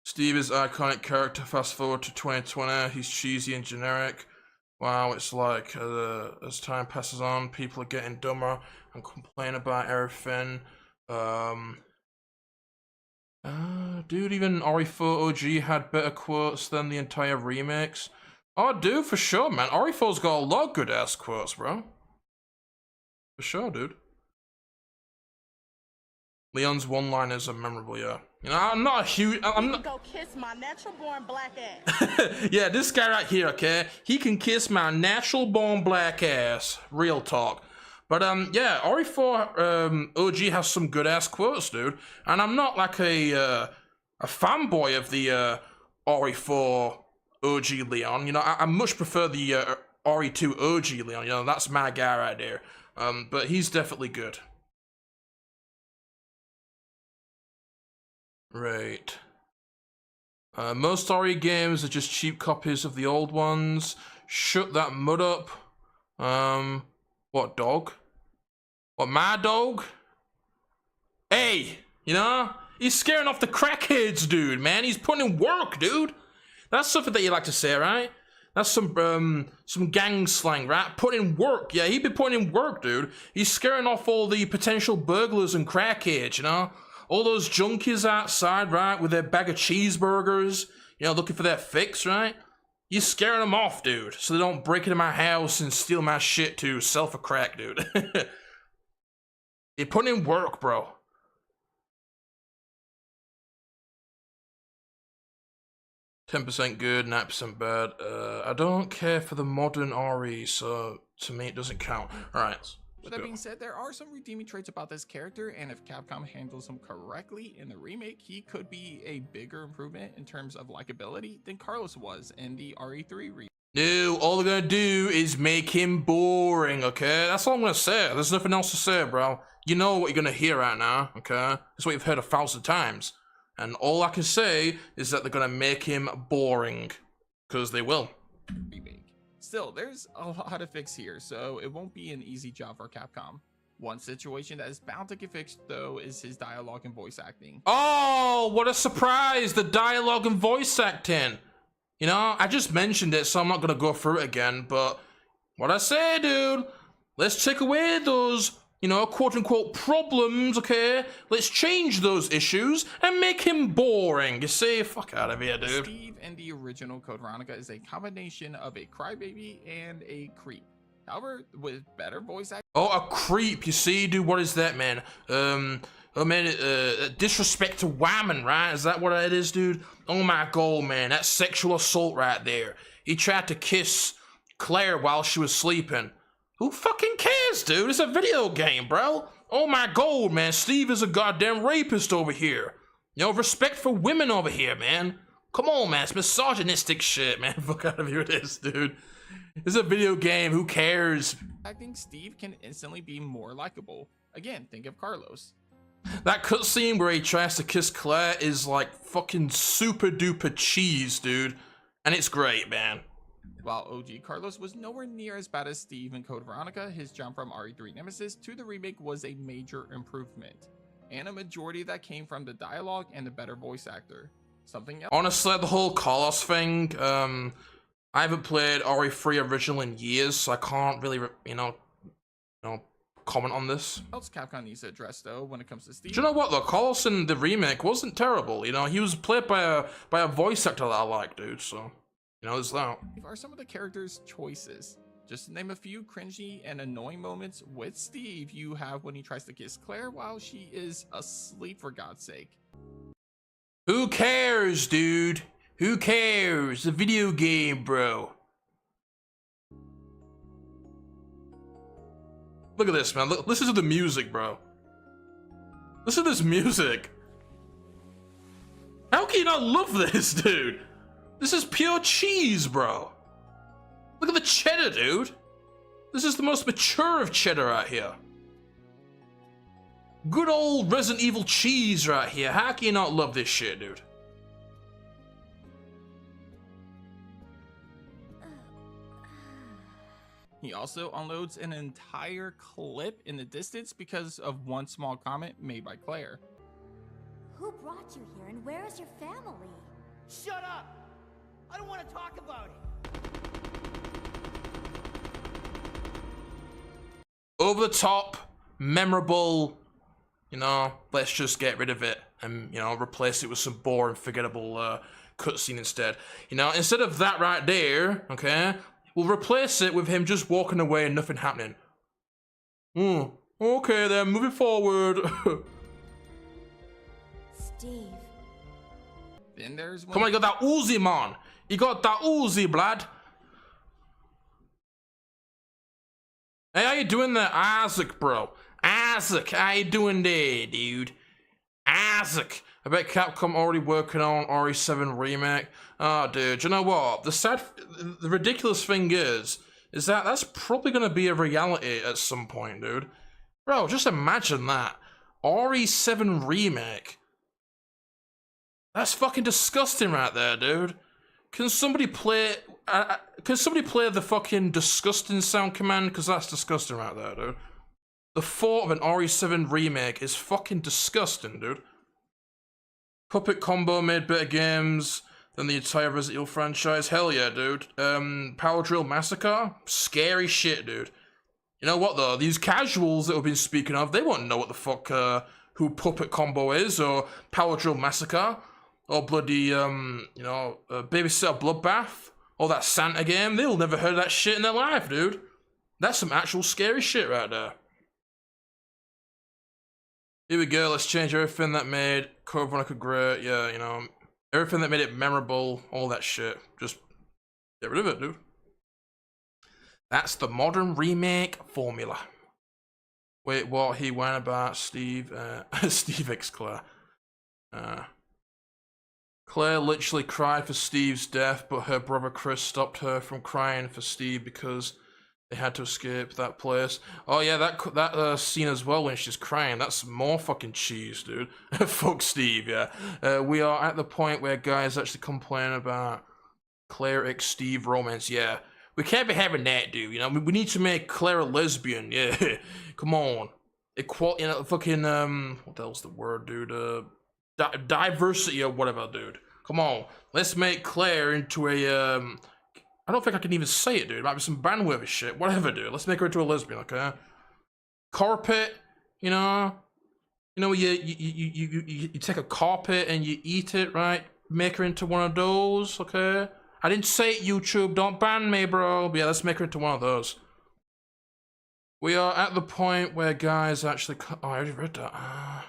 Steve is iconic character. Fast forward to 2020. He's cheesy and generic. Wow, it's like as time passes on, people are getting dumber and complain about everything. Dude, even RE4 OG had better quotes than the entire remakes. Oh, dude, for sure, man. RE4's got a lot of good ass quotes, bro. For sure, dude. Leon's one-liners are memorable, yeah. You know, I'm not a huge... I'm not... Go kiss my natural-born black ass. Yeah, this guy right here, okay? He can kiss my natural-born black ass. Real talk. But, yeah, RE4 OG has some good-ass quotes, dude. And I'm not like a fanboy of the RE4 OG Leon. You know, I much prefer the RE2 OG Leon. You know, that's my guy right there. But he's definitely good. Right. Most RE games are just cheap copies of the old ones. Shut that mud up. What dog? What, my dog? Hey, you know? He's scaring off the crackheads, dude, man. He's putting in work, dude. That's something that you like to say, right? That's some gang slang, right? Put in work. Yeah, he'd be putting in work, dude. He's scaring off all the potential burglars and crackheads, you know? All those junkies outside, right, with their bag of cheeseburgers, you know, looking for their fix, right? You're scaring them off, dude, so they don't break into my house and steal my shit to sell for crack, dude. You're putting in work, bro. %10 good, 9% bad. I don't care for the modern RE, so to me it doesn't count. Alright. With that being said, there are some redeeming traits about this character, and if Capcom handles him correctly in the remake, he could be a bigger improvement in terms of likability than Carlos was in the RE3 remake. No, all they're gonna do is make him boring, okay? That's all I'm gonna say. There's nothing else to say, bro. You know what you're gonna hear right now, okay? That's what you've heard 1,000 times. And all I can say is that they're gonna make him boring. Because they will. Remake. Still, there's a lot to fix here, so it won't be an easy job for Capcom. One situation that is bound to get fixed, though, is his dialogue and voice acting. Oh, what a surprise! The dialogue and voice acting. You know, I just mentioned it, so I'm not gonna go through it again, but what I say, dude, let's take away those, you know, quote-unquote problems, okay? Let's change those issues and make him boring. You see? Fuck out of here, dude. Steve in the original Code Veronica is a combination of a crybaby and a creep. However, with better voice acting. Oh, a creep. You see, dude, what is that, man? Oh, man, disrespect to women, right? Is that what it is, dude? Oh, my God, man. That's sexual assault right there. He tried to kiss Claire while she was sleeping. Who fucking cares, dude? It's a video game, bro. Oh, my God, man. Steve is a goddamn rapist over here. You know, respect for women over here, man. Come on, man. It's misogynistic shit, man. Fuck out of here it is, dude. It's a video game. Who cares? Acting Steve can instantly be more likable. Again, think of Carlos. That cutscene where he tries to kiss Claire is like fucking super duper cheese, dude. And it's great, man. While OG Carlos was nowhere near as bad as Steve in Code Veronica, his jump from RE3 Nemesis to the remake was a major improvement. And a majority of that came from the dialogue and the better voice actor. Something else. Honestly, the whole Carlos thing, I haven't played RE3 original in years, so I can't really, you know, comment on this. Else Capcom needs to address though when it comes to Steve. Do you know what though? Carlos in the remake wasn't terrible. You know, he was played by a voice actor that I like, dude. So, you know, there's that. Are some of the characters' choices. Just to name a few cringy and annoying moments with Steve you have when he tries to kiss Claire while she is asleep, for God's sake. Who cares, dude? Who cares? A video game, bro. Look at this, man. Look, listen to the music, bro. Listen to this music. How can you not love this, dude? This is pure cheese, bro. Look at the cheddar, dude. This is the most mature of cheddar right here. Good old Resident Evil cheese right here. How can you not love this shit, dude? He also unloads an entire clip in the distance because of one small comment made by Claire. Who brought you here and where is your family? Shut up! I don't want to talk about it. Over the top, memorable, you know, let's just get rid of it and, you know, replace it with some boring, forgettable cutscene instead. You know, instead of that right there, okay, we'll replace it with him just walking away and nothing happening. Okay then, moving forward. Steve. Then there's one. Come on, you got that Uzi, man. You got that Uzi, blood. Hey, how you doing there, Isaac, bro? Isaac, how you doing there, dude? Isaac. I bet Capcom already working on RE7 Remake. Oh, dude, you know what? The ridiculous thing is that that's probably going to be a reality at some point, dude. Bro, just imagine that. RE7 Remake. That's fucking disgusting right there, dude. Can somebody play the fucking disgusting sound command? Because that's disgusting right there, dude. The thought of an RE7 remake is fucking disgusting, dude. Puppet Combo made better games than the entire Resident Evil franchise. Hell yeah, dude. Power Drill Massacre? Scary shit, dude. You know what, though? These casuals that we've been speaking of, they won't know what the fuck, who Puppet Combo is, or Power Drill Massacre, or bloody, Babysitter Bloodbath, or that Santa game. They'll never heard of that shit in their life, dude. That's some actual scary shit right there. Here we go, let's change everything that made Code Veronica great, yeah, you know, everything that made it memorable, all that shit. Just get rid of it, dude. That's the modern remake formula. Wait, what? He went about Steve, Steve X Claire. Claire literally cried for Steve's death, but her brother Chris stopped her from crying for Steve because They had to escape that place. Oh yeah, that scene as well when she's crying. That's more fucking cheese, dude. Fuck Steve, yeah. We are at the point where guys actually complain about Claire x Steve romance. Yeah, we can't be having that, dude. You know, we need to make Claire a lesbian. Yeah, come on. Equality, you know, fucking what the hell's the word, dude? Diversity or whatever, dude. Come on, let's make Claire into a I don't think I can even say it, dude. It might be some bandwidth shit. Whatever, dude. Let's make her into a lesbian, okay? Carpet, you know, you take a carpet and you eat it, right? Make her into one of those, okay? I didn't say it, YouTube. Don't ban me, bro. But yeah, let's make her into one of those. We are at the point where guys actually. Oh, I already read that.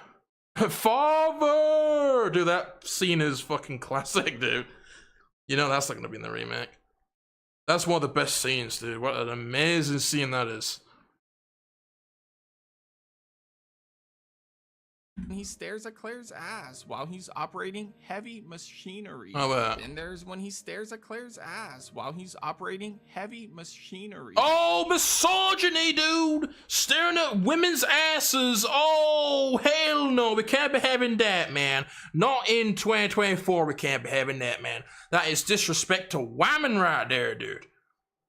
Father, dude, that scene is fucking classic, dude. You know that's not gonna be in the remake. That's one of the best scenes, dude. What an amazing scene that is. He stares at Claire's ass while he's operating heavy machinery. Oh, Then there's when he stares at Claire's ass while he's operating heavy machinery. Oh, misogyny, dude! Staring at women's asses. Oh, hell no. We can't be having that, man. Not in 2024, we can't be having that, man. That is disrespect to women right there, dude.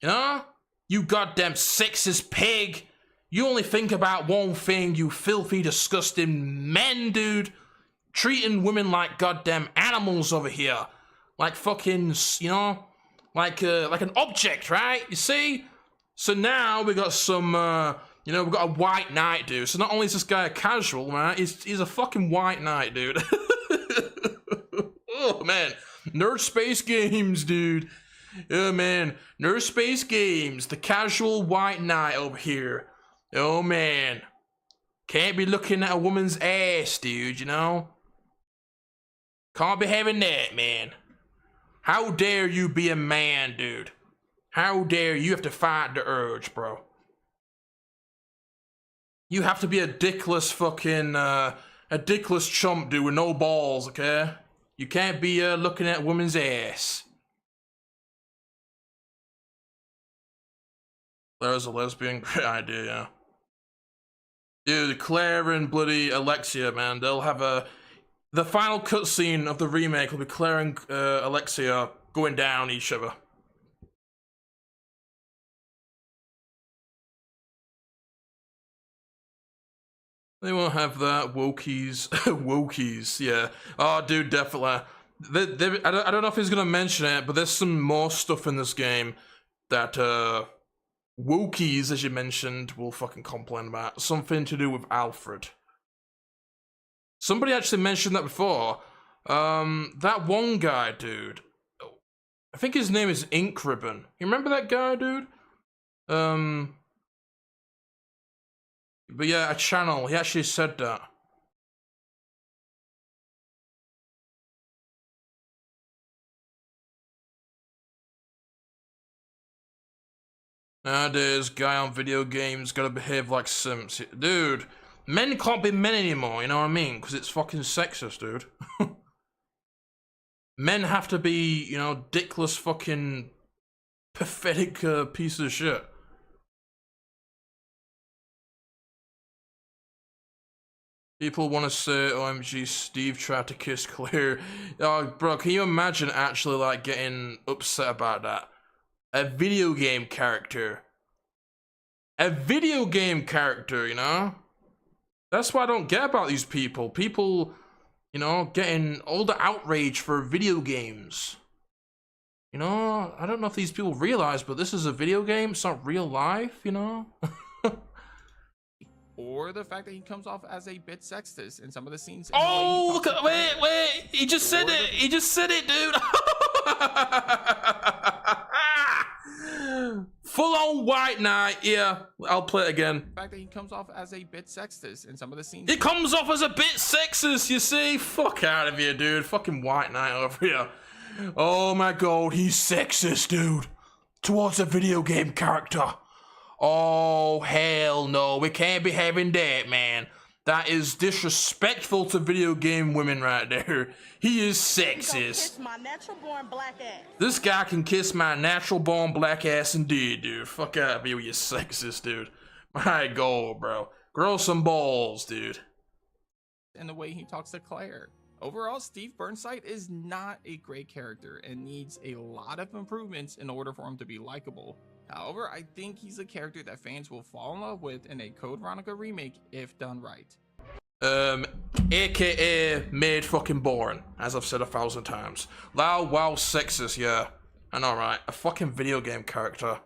You know? You goddamn sexist pig. You only think about one thing, you filthy, disgusting men, dude. Treating women like goddamn animals over here. Like fucking, you know, like an object, right? You see? So now we got some, you know, we got a white knight, dude. So not only is this guy a casual, man, he's a fucking white knight, dude. Oh, man. Nerd Space Games, dude. Oh, man. Nerd Space Games. The casual white knight over here. Oh, man. Can't be looking at a woman's ass, dude, you know? Can't be having that, man. How dare you be a man, dude? How dare you have to fight the urge, bro? You have to be a dickless fucking, a dickless chump, dude, with no balls, okay? You can't be, looking at a woman's ass. Claire's a lesbian, great idea, yeah. Dude, Claire and bloody Alexia, man, they'll have the final cutscene of the remake will be Claire and Alexia going down each other. They won't have that. Wokies. Wokies, yeah. Oh, dude, definitely. I don't know if he's gonna mention it, but there's some more stuff in this game that, Wokies, as you mentioned, will fucking complain about. Something to do with Alfred. Somebody actually mentioned that before. That one guy, dude. I think his name is Ink Ribbon. You remember that guy, dude? But yeah, a channel. He actually said that. Nowadays, guy on video games gotta behave like simps. Dude, men can't be men anymore, you know what I mean? Because it's fucking sexist, dude. Men have to be, you know, dickless fucking pathetic piece of shit. People want to say, OMG, Steve tried to kiss Claire. Oh, bro, can you imagine actually, like, getting upset about that? A video game character. A video game character, you know? That's what I don't get about these people. People, you know, getting all the outrage for video games. You know, I don't know if these people realize, but this is a video game. It's not real life, you know? Or the fact that he comes off as a bit sexist in some of the scenes. Oh, look at, wait. He just said it. He just said it, dude. Full on white knight, yeah. I'll play it again. The fact that he comes off as a bit sexist in some of the scenes. It comes off as a bit sexist, you see? Fuck out of here, dude. Fucking white knight over here. Oh my god, he's sexist, dude. Towards a video game character. Oh, hell no. We can't be having that, man. That is disrespectful to video game women right there. He is Go sexist. kiss my natural born black ass. This guy can kiss my natural born black ass indeed, dude. Fuck out of here, you sexist, dude. My God, bro. Grow some balls, dude. And the way he talks to Claire. Overall, Steve Burnside is not a great character and needs a lot of improvements in order for him to be likable. However, I think he's a character that fans will fall in love with in a Code Veronica remake if done right. AKA made fucking boring, as I've said 1,000 times. Loud, wow, sexist, yeah. I know, right? A fucking video game character.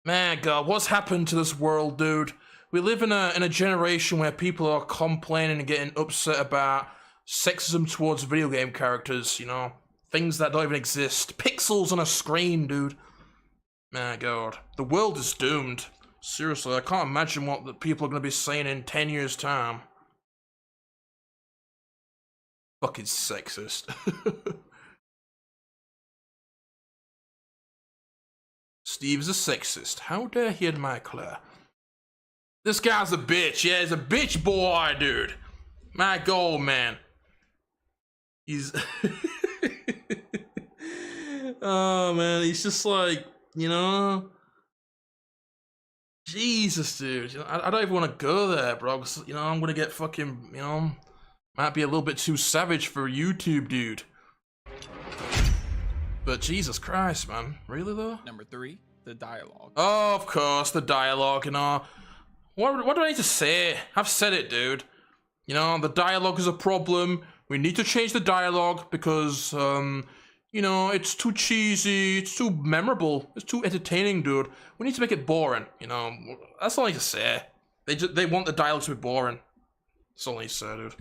Man, God, what's happened to this world, dude? We live in a generation where people are complaining and getting upset about sexism towards video game characters, you know? Things that don't even exist. Pixels on a screen, dude. My God. The world is doomed. Seriously, I can't imagine what the people are going to be saying in 10 years' time. Fucking sexist. Steve's a sexist. How dare he admire Claire? This guy's a bitch. Yeah, he's a bitch boy, dude. My God, man. He's... Oh, man, he's just like, you know... Jesus, dude. You know, I don't even want to go there, bro. 'Cause, you know, I'm going to get fucking, you know... Might be a little bit too savage for YouTube, dude. But Jesus Christ, man. Really, though? Number 3, the dialogue. Oh, of course, the dialogue, you know. What do I need to say? I've said it, dude. You know, the dialogue is a problem. We need to change the dialogue because, you know, it's too cheesy, it's too memorable, it's too entertaining, dude. We need to make it boring, you know. That's all I need to say. They want the dialogue to be boring. That's all I need to say, dude.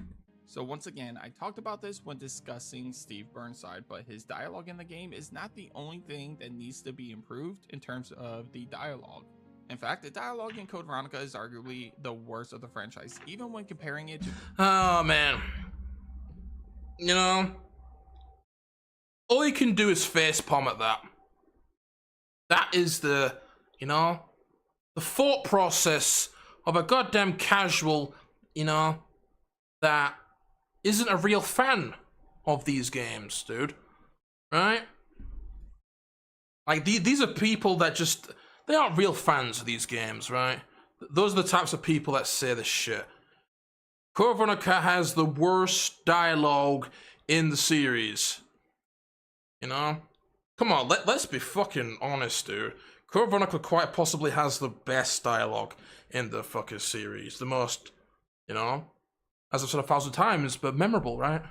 So once again, I talked about this when discussing Steve Burnside, but his dialogue in the game is not the only thing that needs to be improved in terms of the dialogue. In fact, the dialogue in Code Veronica is arguably the worst of the franchise, even when comparing it to... Oh, man. You know, all you can do is facepalm at that. That is the, you know, the thought process of a goddamn casual, you know, that isn't a real fan of these games, dude. Right? Like, these are people that just... They aren't real fans of these games, right? Those are the types of people that say this shit. Code Veronica has the worst dialogue in the series. You know? Come on, let's be fucking honest, dude. Code Veronica quite possibly has the best dialogue in the fucking series. The most, you know, as I've said 1,000 times, but memorable, right?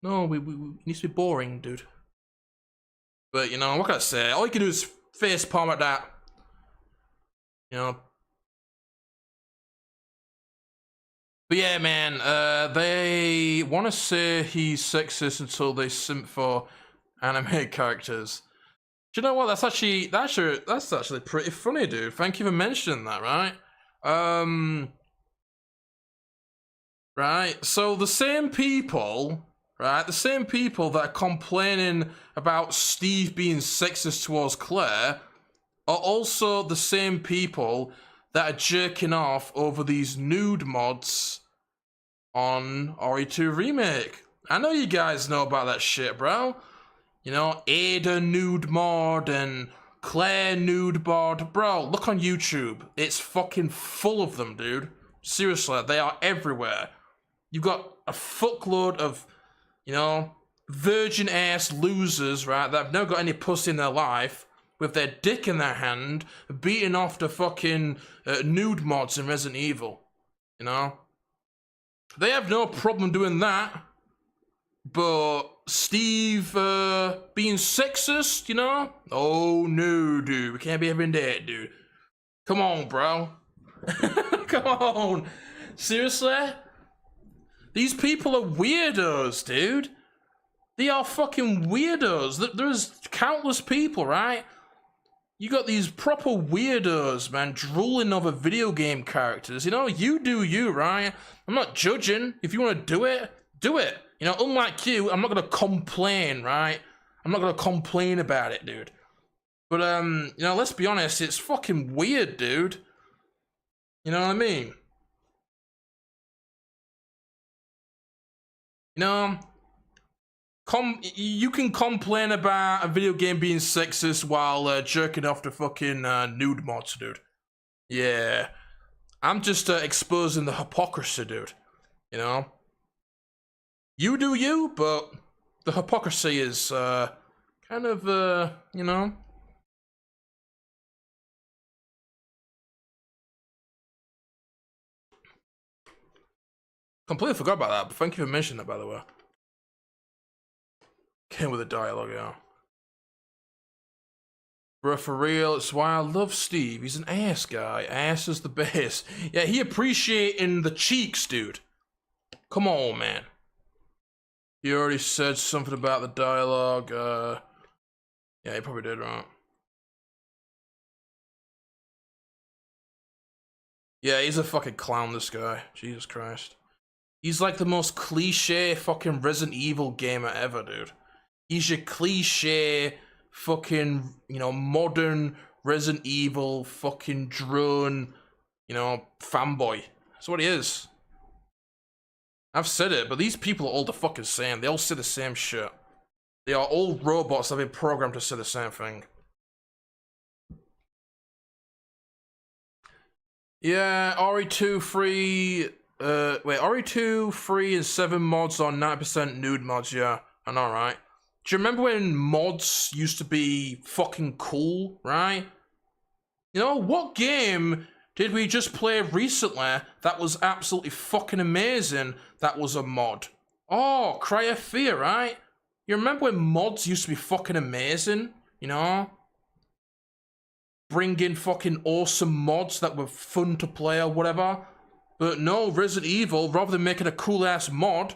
No, we need to be boring, dude. But, you know, what can I say? All you can do is facepalm at that. You know. But yeah, man, they want to say he's sexist until they simp for anime characters. Do you know what? That's actually pretty funny, dude. Thank you for mentioning that, right? Right. So the same people, right? The same people that are complaining about Steve being sexist towards Claire are also the same people that are jerking off over these nude mods on RE2 Remake. I know you guys know about that shit, bro. You know, Ada nude mod and Claire nude mod. Bro, look on YouTube. It's fucking full of them, dude. Seriously, they are everywhere. You've got a fuckload of, you know, virgin-ass losers, right, that have never got any pussy in their life, with their dick in their hand, beating off the fucking nude mods in Resident Evil, you know? They have no problem doing that, but Steve being sexist, you know? Oh no, dude, we can't be having that, dude. Come on, bro. Come on. Seriously? These people are weirdos, dude. They are fucking weirdos. There's countless people, right? You got these proper weirdos, man, drooling over video game characters. You know, you do you, right? I'm not judging. If you want to do it, do it. You know, unlike you, I'm not going to complain, right? I'm not going to complain about it, dude. But, you know, let's be honest, it's fucking weird, dude. You know what I mean? You know, you can complain about a video game being sexist while jerking off to fucking nude mods, dude. Yeah. I'm just exposing the hypocrisy, dude. You know? You do you, but the hypocrisy is kind of, you know? Completely forgot about that, but thank you for mentioning that, by the way. Came with a dialogue, yeah. Bro, for real, it's why I love Steve. He's an ass guy. Ass is the best. Yeah, he appreciating the cheeks, dude. Come on, man. He already said something about the dialogue. Yeah, he probably did, right? Yeah, he's a fucking clown, this guy. Jesus Christ. He's like the most cliche fucking Resident Evil gamer ever, dude. He's your cliche fucking, you know, modern Resident Evil fucking drone, you know, fanboy. That's what he is. I've said it, but these people are all the fucking same. They all say the same shit. They are all robots that have been programmed to say the same thing. Yeah, RE2 free. Wait, RE2 free and 7 mods on 90% nude mods. Yeah, I know, right? Do you remember when mods used to be fucking cool, right? You know, what game did we just play recently that was absolutely fucking amazing that was a mod? Oh, Cry of Fear, right? You remember when mods used to be fucking amazing, you know? Bring in fucking awesome mods that were fun to play or whatever. But no, Resident Evil, rather than making a cool-ass mod,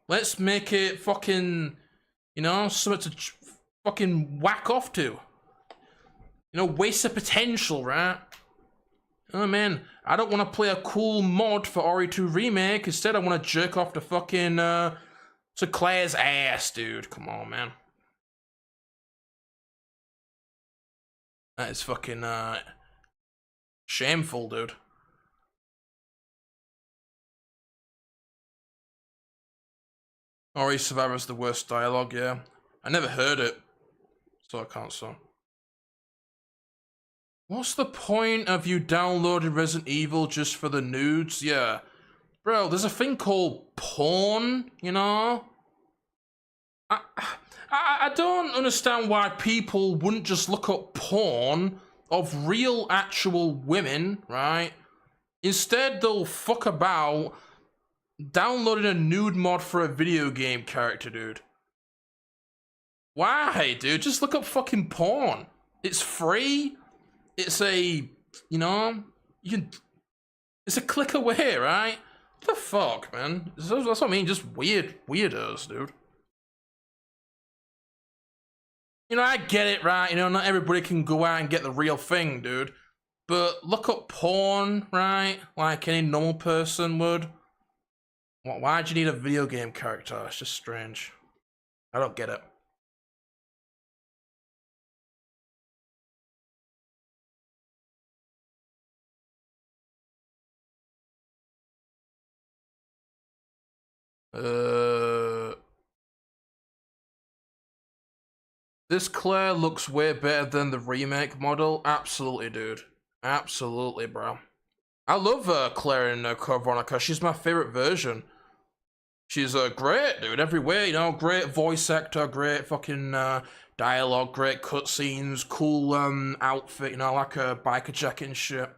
let's make it fucking, you know, something to fucking whack off to. You know, waste of potential, right? Oh man, I don't want to play a cool mod for RE2 Remake. Instead, I want to jerk off to fucking, to Claire's ass, dude. Come on, man. That is fucking, shameful, dude. RE Survivor's the worst dialogue, yeah. I never heard it, so I can't say. What's the point of you downloading Resident Evil just for the nudes? Yeah. Bro, there's a thing called porn, you know? I don't understand why people wouldn't just look up porn of real actual women, right? Instead, they'll fuck about downloading a nude mod for a video game character, dude. Why, dude? Just look up fucking porn. It's free. It's a, you know, you can, it's a click away, right? What the fuck, man? That's what I mean, just weirdos, dude. You know, I get it, right? You know, not everybody can go out and get the real thing, dude. But look up porn, right? Like any normal person would. Why'd you need a video game character? It's just strange. I don't get it. This Claire looks way better than the remake model. Absolutely, dude. Absolutely, bro. I love Claire in Code Veronica. She's my favorite version. She's great, dude. Every way, you know, great voice actor, great fucking dialogue, great cutscenes, cool outfit, you know, like a biker jacket and shit.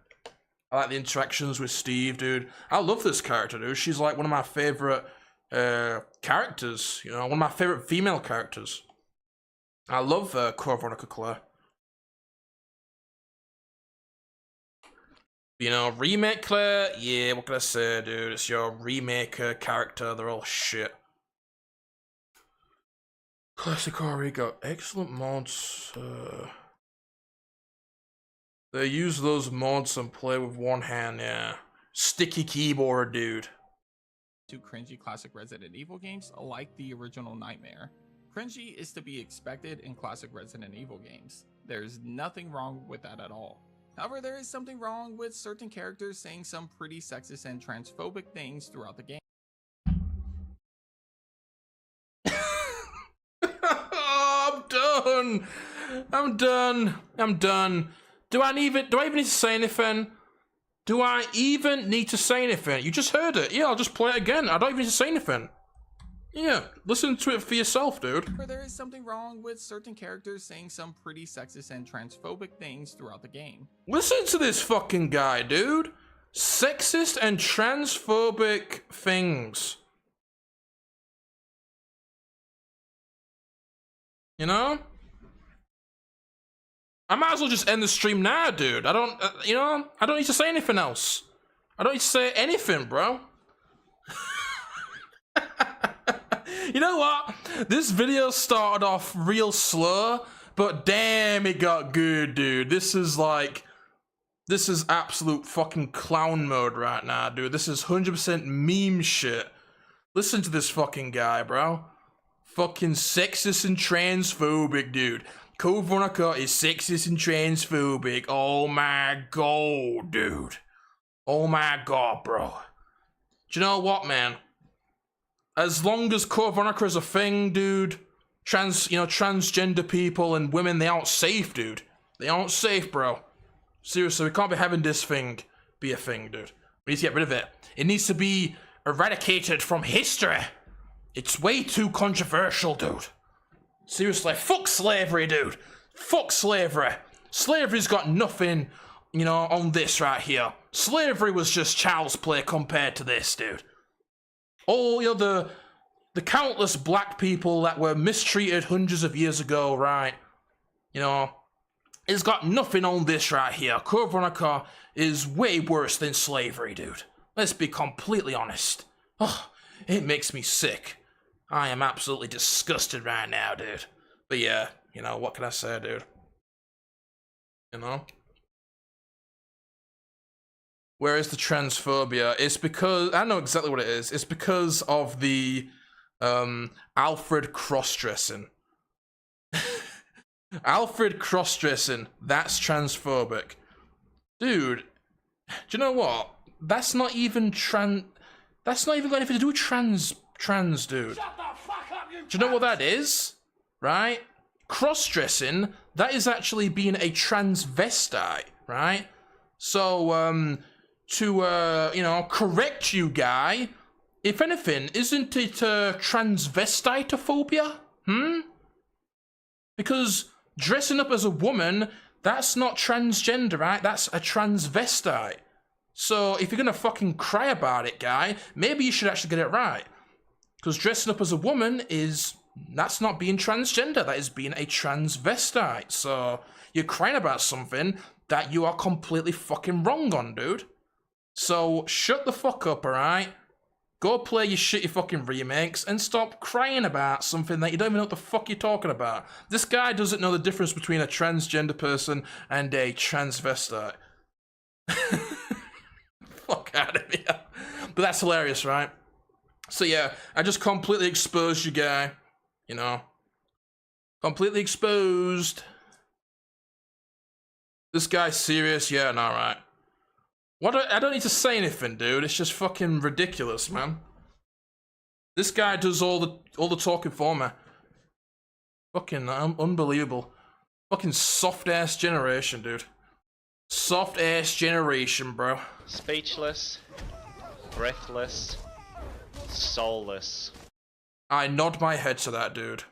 I like the interactions with Steve, dude. I love this character, dude. She's like one of my favorite characters, you know, one of my favorite female characters. I love Code Veronica Claire. You know, remake Claire, yeah, what can I say, dude? It's your remake character, they're all shit. Classic RE got excellent mods. They use those mods and play with one hand, yeah. Sticky keyboard, dude. To cringy classic Resident Evil games like the original Nightmare. Cringy is to be expected in classic Resident Evil games. There's nothing wrong with that at all. However, there is something wrong with certain characters saying some pretty sexist and transphobic things throughout the game. done. I'm done. Do I even need to say anything? Do I even need to say anything? You just heard it. Yeah, I'll just play it again. I don't even need to say anything. Yeah, listen to it for yourself, dude. Where there is something wrong with certain characters saying some pretty sexist and transphobic things throughout the game. Listen to this fucking guy, dude. Sexist and transphobic things. You know? I might as well just end the stream now, dude. I don't, I don't need to say anything else. I don't need to say anything, bro. You know what? This video started off real slow, but damn, it got good, dude. This is absolute fucking clown mode right now, dude. This is 100% meme shit. Listen to this fucking guy, bro. Fucking sexist and transphobic, dude. Code Veronica is sexist and transphobic. Oh my god, dude. Oh my god, bro. Do you know what, man? As long as Code Veronica is a thing, dude, transgender people and women, they aren't safe, dude. They aren't safe, bro. Seriously, we can't be having this thing be a thing, dude. We need to get rid of it. It needs to be eradicated from history. It's way too controversial, dude. Seriously, fuck slavery, dude. Fuck slavery. Slavery's got nothing, on this right here. Slavery was just child's play compared to this, dude. All, the countless black people that were mistreated hundreds of years ago, right? It's got nothing on this right here. Code Veronica is way worse than slavery, dude. Let's be completely honest. Oh, it makes me sick. I am absolutely disgusted right now, dude. But yeah, what can I say, dude? Where is the transphobia? It's because, I know exactly what it is. It's because of the Alfred cross-dressing. Alfred cross-dressing, that's transphobic. Dude, do you know what? That's not even that's not even got anything to do with trans, dude. Shut the fuck up, you Do you know what that is? Right? Cross-dressing, that is actually being a transvestite, right? So, to, correct you, guy, if anything, isn't it transvestitophobia? Because dressing up as a woman, that's not transgender, right? That's a transvestite. So, if you're gonna fucking cry about it, guy, maybe you should actually get it right. Because dressing up as a woman that's not being transgender, that is being a transvestite. So, you're crying about something that you are completely fucking wrong on, dude. So, shut the fuck up, alright? Go play your shitty fucking remakes and stop crying about something that you don't even know what the fuck you're talking about. This guy doesn't know the difference between a transgender person and a transvestite. Fuck out of here. But that's hilarious, right? So yeah, I just completely exposed you, guy. Completely exposed. This guy's serious? Yeah, no, right. I don't need to say anything, dude. It's just fucking ridiculous, man. This guy does all the talking for me. Fucking unbelievable. Fucking soft-ass generation, dude. Soft-ass generation, bro. Speechless, breathless, soulless. I nod my head to that, dude.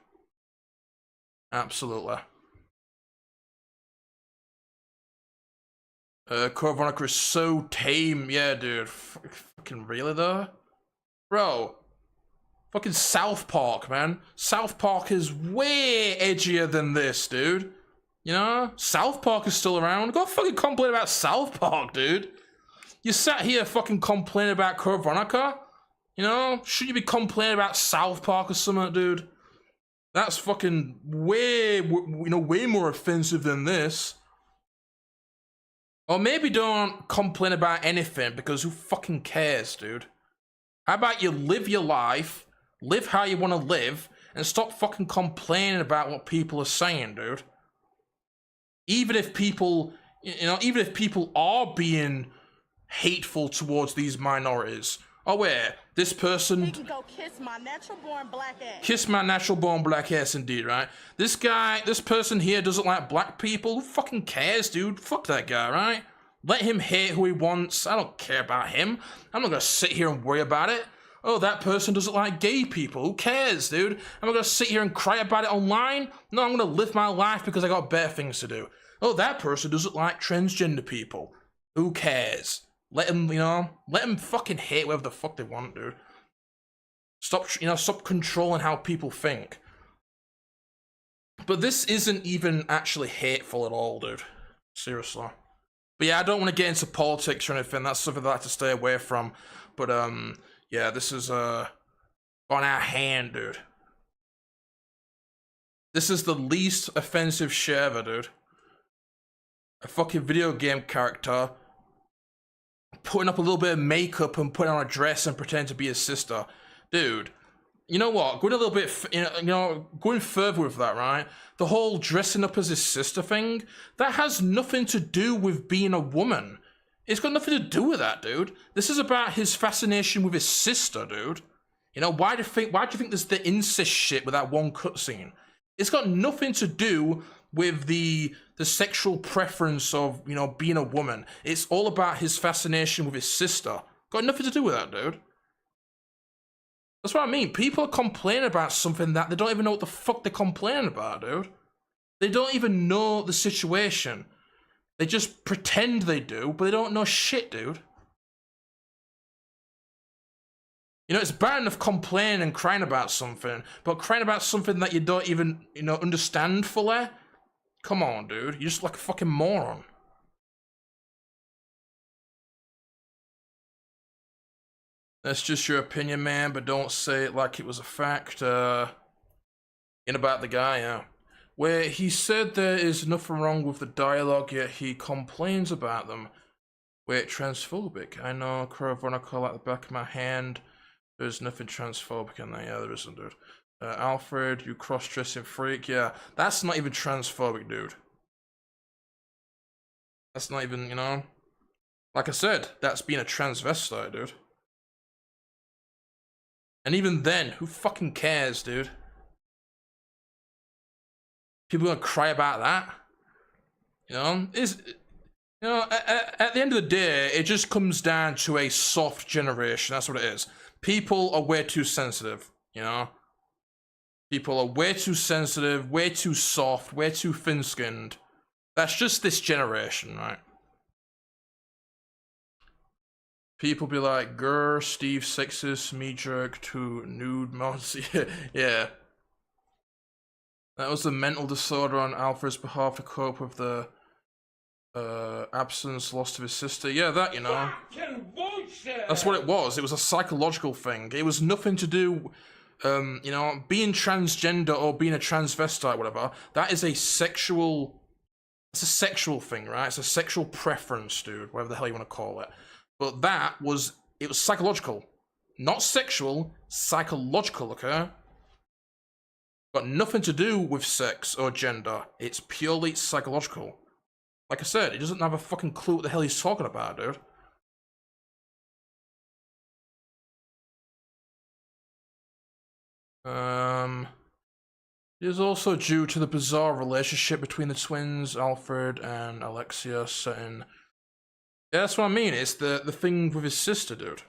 Absolutely. Code Veronica is so tame. Yeah, dude. Fucking really, though? Bro. Fucking South Park, man. South Park is way edgier than this, dude. South Park is still around. Go fucking complain about South Park, dude. You sat here fucking complaining about Code Veronica? Shouldn't you be complaining about South Park or something, dude? That's fucking way more offensive than this. Or maybe don't complain about anything, because who fucking cares, dude? How about you live your life, live how you want to live, and stop fucking complaining about what people are saying, dude? Even if people, even if people are being hateful towards these minorities, Oh wait, this He person can go kiss my natural born black ass. kiss my natural born black ass indeed, right? This person here doesn't like black people. Who fucking cares, dude? Fuck that guy, right? Let him hate who he wants. I don't care about him. I'm not gonna sit here and worry about it. Oh, that person doesn't like gay people. Who cares, dude? I'm not gonna sit here and cry about it online. No, I'm gonna live my life because I got better things to do. Oh, that person doesn't like transgender people. Who cares? Let them, let them fucking hate whatever the fuck they want, dude. Stop controlling how people think. But this isn't even actually hateful at all, dude. Seriously. But yeah, I don't want to get into politics or anything. That's something I like to stay away from. But yeah, this is on our hand, dude. This is the least offensive shit ever, dude. A fucking video game character putting up a little bit of makeup and putting on a dress and pretending to be his sister. Dude, you know what? Going a little bit, going further with that, right? The whole dressing up as his sister thing, that has nothing to do with being a woman. It's got nothing to do with that, dude. This is about his fascination with his sister, dude. Why do you think there's the incest shit with that one cutscene? It's got nothing to do with the sexual preference of, being a woman. It's all about his fascination with his sister. Got nothing to do with that, dude. That's what I mean. People are complaining about something that they don't even know what the fuck they're complaining about, dude. They don't even know the situation. They just pretend they do, but they don't know shit, dude. It's bad enough complaining and crying about something, but crying about something that you don't even, understand fully? Come on, dude. You're just like a fucking moron. That's just your opinion, man, but don't say it like it was a fact. About the guy, yeah. Where he said there is nothing wrong with the dialogue, yet he complains about them. Wait, transphobic? I know Veronica like the back of my hand. There's nothing transphobic in there. Yeah, there isn't, dude. Alfred, you cross-dressing freak. Yeah, that's not even transphobic, dude. That's not even, Like I said, that's being a transvestite, dude. And even then, who fucking cares, dude? People gonna cry about that? At the end of the day, it just comes down to a soft generation. That's what it is. People are way too sensitive, People are way too sensitive, way too soft, way too thin-skinned. That's just this generation, right? People be like, grr, Steve sexist, me jerk to nude mods. Yeah. That was a mental disorder on Alfred's behalf to cope with the absence, loss of his sister. Yeah, that, That's what it was. It was a psychological thing. It was nothing to do, being transgender or being a transvestite, whatever. That is a sexual... It's a sexual thing, right? It's a sexual preference, dude. Whatever the hell you want to call it. But it was psychological. Not sexual, psychological, okay? Got nothing to do with sex or gender. It's purely psychological. Like I said, he doesn't have a fucking clue what the hell he's talking about, dude. It is also due to the bizarre relationship between the twins, Alfred and Alexia, set in... Yeah, that's what I mean. It's the thing with his sister, dude.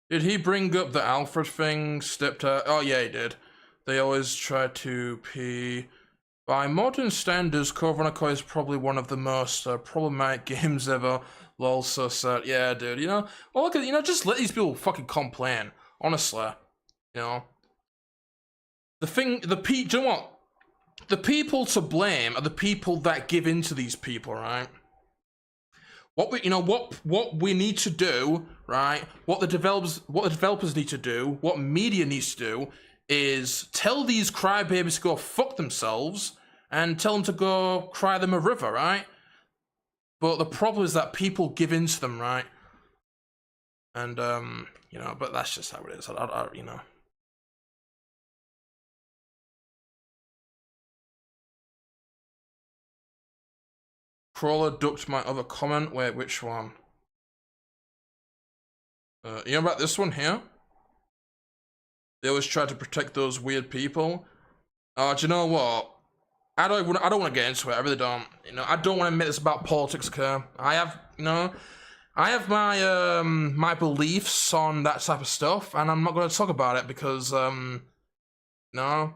Did he bring up the Alfred thing? Oh, yeah, he did. They always try to pee. By modern standards, Veronica is probably one of the most problematic games ever. Lol, so sad. Yeah, dude, Well, look at, just let these people fucking complain. Honestly. Do you know what? The people to blame are the people that give in to these people, right? What we need to do, right? What the developers need to do, what media needs to do, is tell these crybabies to go fuck themselves and tell them to go cry them a river, right? But the problem is that people give in to them, right? And but that's just how it is. Crawler ducked my other comment. Wait, which one? You know about this one here? They always try to protect those weird people. Do you know what? I don't want to get into it. I really don't. You know, I don't want to make this about politics, okay? I have my my beliefs on that type of stuff, and I'm not going to talk about it because no,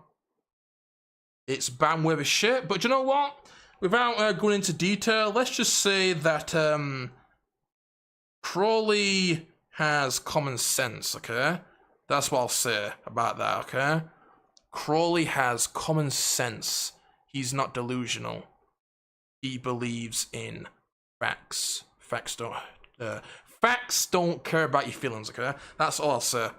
it's bandwidth shit. But you know what? Without going into detail, let's just say that Crowley has common sense, okay? That's what I'll say about that, okay? Crowley has common sense. He's not delusional. He believes in facts. Facts don't care about your feelings, okay? That's all I'll say.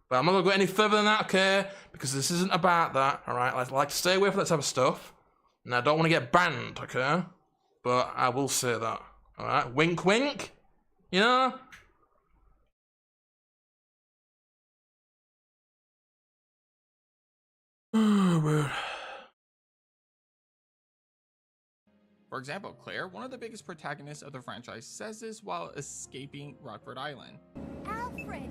But I'm not gonna go any further than that, okay? Because this isn't about that, alright? I like to stay away from that type of stuff. And I don't want to get banned, okay? But I will say that, alright? Wink, wink. You know? Oh, man. For example, Claire, one of the biggest protagonists of the franchise, says this while escaping Rockford Island. Alfred!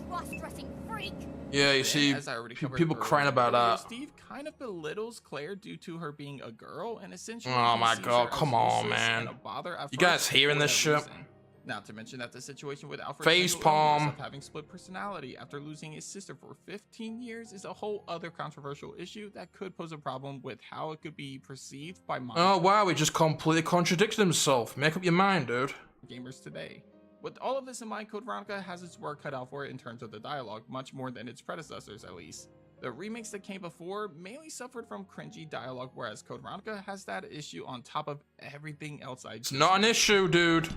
Cross-dressing freak! Yeah, you Then, see, as I already covered people crying about earlier, that. Steve kind of belittles Claire due to her being a girl, and essentially Oh he my sees God, her as come on, useless man. and a bother at You first guys hearing for this that shit? reason. Not to mention that the situation with Alfred's Face mental illness palm. of having split personality after losing his sister for 15 years is a whole other controversial issue that could pose a problem with how it could be perceived by modern Oh wow, he just completely contradicted himself. Make up your mind, dude. gamers today. With all of this in mind, Code Veronica has its work cut out for it in terms of the dialogue, much more than its predecessors at least. The remakes that came before mainly suffered from cringy dialogue, whereas Code Veronica has that issue on top of everything else I It's not an issue, dude.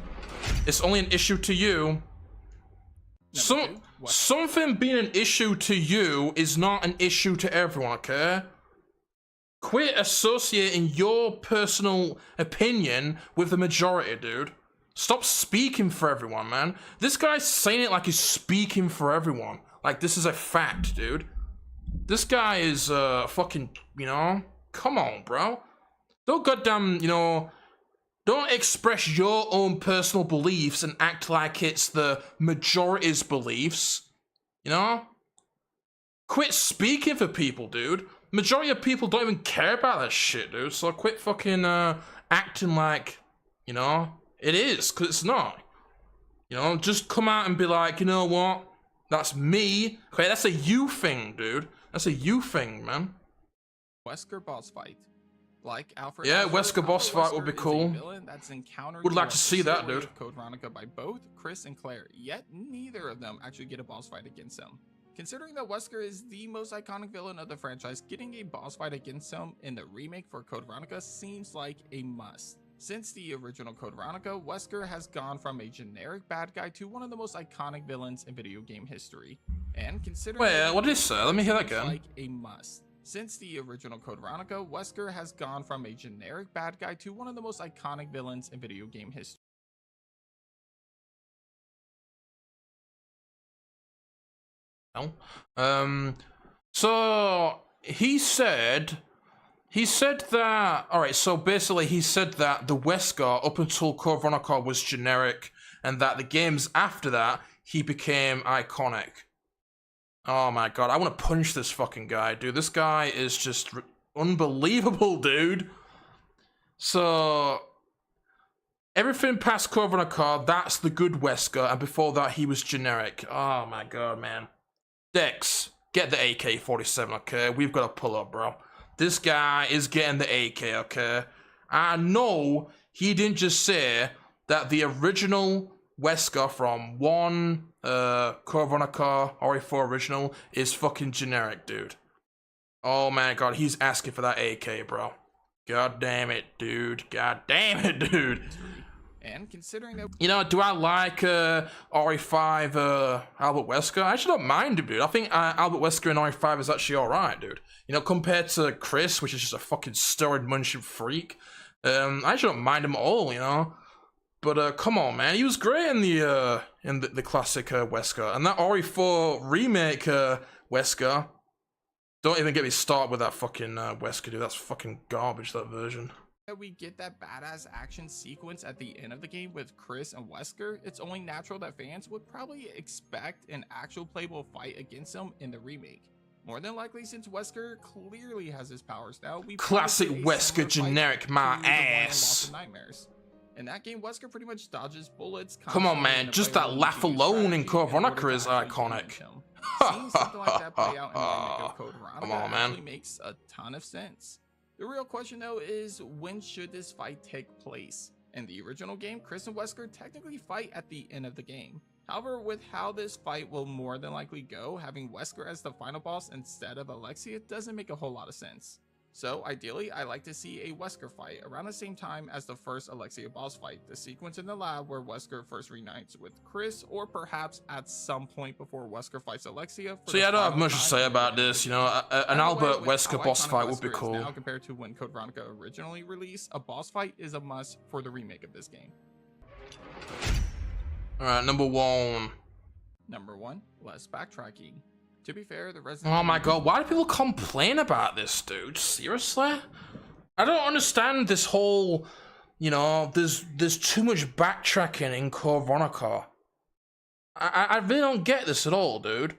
It's only an issue to you. Something being an issue to you is not an issue to everyone, okay? Quit associating your personal opinion with the majority, dude. Stop speaking for everyone, man. This guy's saying it like he's speaking for everyone. Like this is a fact, dude. This guy is fucking, you know, come on, bro. Don't goddamn, you know, don't express your own personal beliefs and act like it's the majority's beliefs, you know? Quit speaking for people, dude. Majority of people don't even care about that shit, dude. So quit fucking acting like, you know, it is, because it's not. You know, just come out and be like, you know what? That's me. Okay, that's a you thing, dude. That's a you thing, man. Wesker boss fight. Like Alfred. Yeah, Alfred, Wesker boss fight would be Wesker is a cool. villain that's encountered Would like throughout to the see that, story dude. of Code Veronica by both Chris and Claire, yet neither of them actually get a boss fight against him. Considering that Wesker is the most iconic villain of the franchise, getting a boss fight against him in the remake for Code Veronica seems like a must. Since the original Code Veronica, Wesker has gone from a generic bad guy to one of the most iconic villains in video game history. And considering Wait, what did he say? Let me hear that seems again. like a must. Since the original Code Veronica, Wesker has gone from a generic bad guy to one of the most iconic villains in video game history. So he said that, alright, so basically he said that the Wesker up until Code Veronica was generic and that the games after that he became iconic. Oh my god, I want to punch this fucking guy, dude. This guy is just unbelievable, dude. So everything past Code Veronica, that's the good Wesker, and before that he was generic. Oh my god, man. Dex, get the AK-47, okay? We've got to pull up, bro. This guy is getting the AK, okay? I know he didn't just say that the original Wesker from Code Veronica RE4 original is fucking generic, dude. Oh my god, he's asking for that AK, bro. God damn it, dude. God damn it, dude. And considering that, You know, do I like RE5 Albert Wesker? I actually don't mind him, dude. I think Albert Wesker in RE5 is actually alright, dude. You know, compared to Chris, which is just a fucking steroid munching freak. I actually don't mind him at all, you know. But come on, man, he was great in the classic Wesker, and that RE4 remake Wesker. Don't even get me started with that fucking Wesker, dude. That's fucking garbage, that version. that we get that badass action sequence at the end of the game with Chris and Wesker, it's only natural that fans would probably expect an actual playable fight against him in the remake. More than likely, since Wesker clearly has his powers now, we Classic probably get a Wesker similar generic, fight my to the one in ass. Lost in Nightmares. In that game, Wesker pretty much dodges bullets. Come on, constantly, man, and the just player that will laugh need to use alone in strategy Code in order Veronica to is actually iconic. damage him. Seeing something like that play out in the remake of Code Veronica Come on, man. actually makes a ton of sense. The real question though is, when should this fight take place? In the original game, Chris and Wesker technically fight at the end of the game. However, with how this fight will more than likely go, having Wesker as the final boss instead of Alexia doesn't make a whole lot of sense. So ideally, I like to see a Wesker fight around the same time as the first Alexia boss fight, the sequence in the lab where Wesker first reunites with Chris, or perhaps at some point before Wesker fights Alexia. So yeah, I don't have much to say about this, you know, an Albert Wesker boss fight would be cool. Now compared to when Code Veronica originally released, a boss fight is a must for the remake of this game. Alright, number 1. Number 1, less backtracking. To be fair, the Resident Oh my Evil god, why do people complain about this, dude? Seriously? I don't understand this whole, you know, there's too much backtracking in Code Veronica. I really don't get this at all, dude.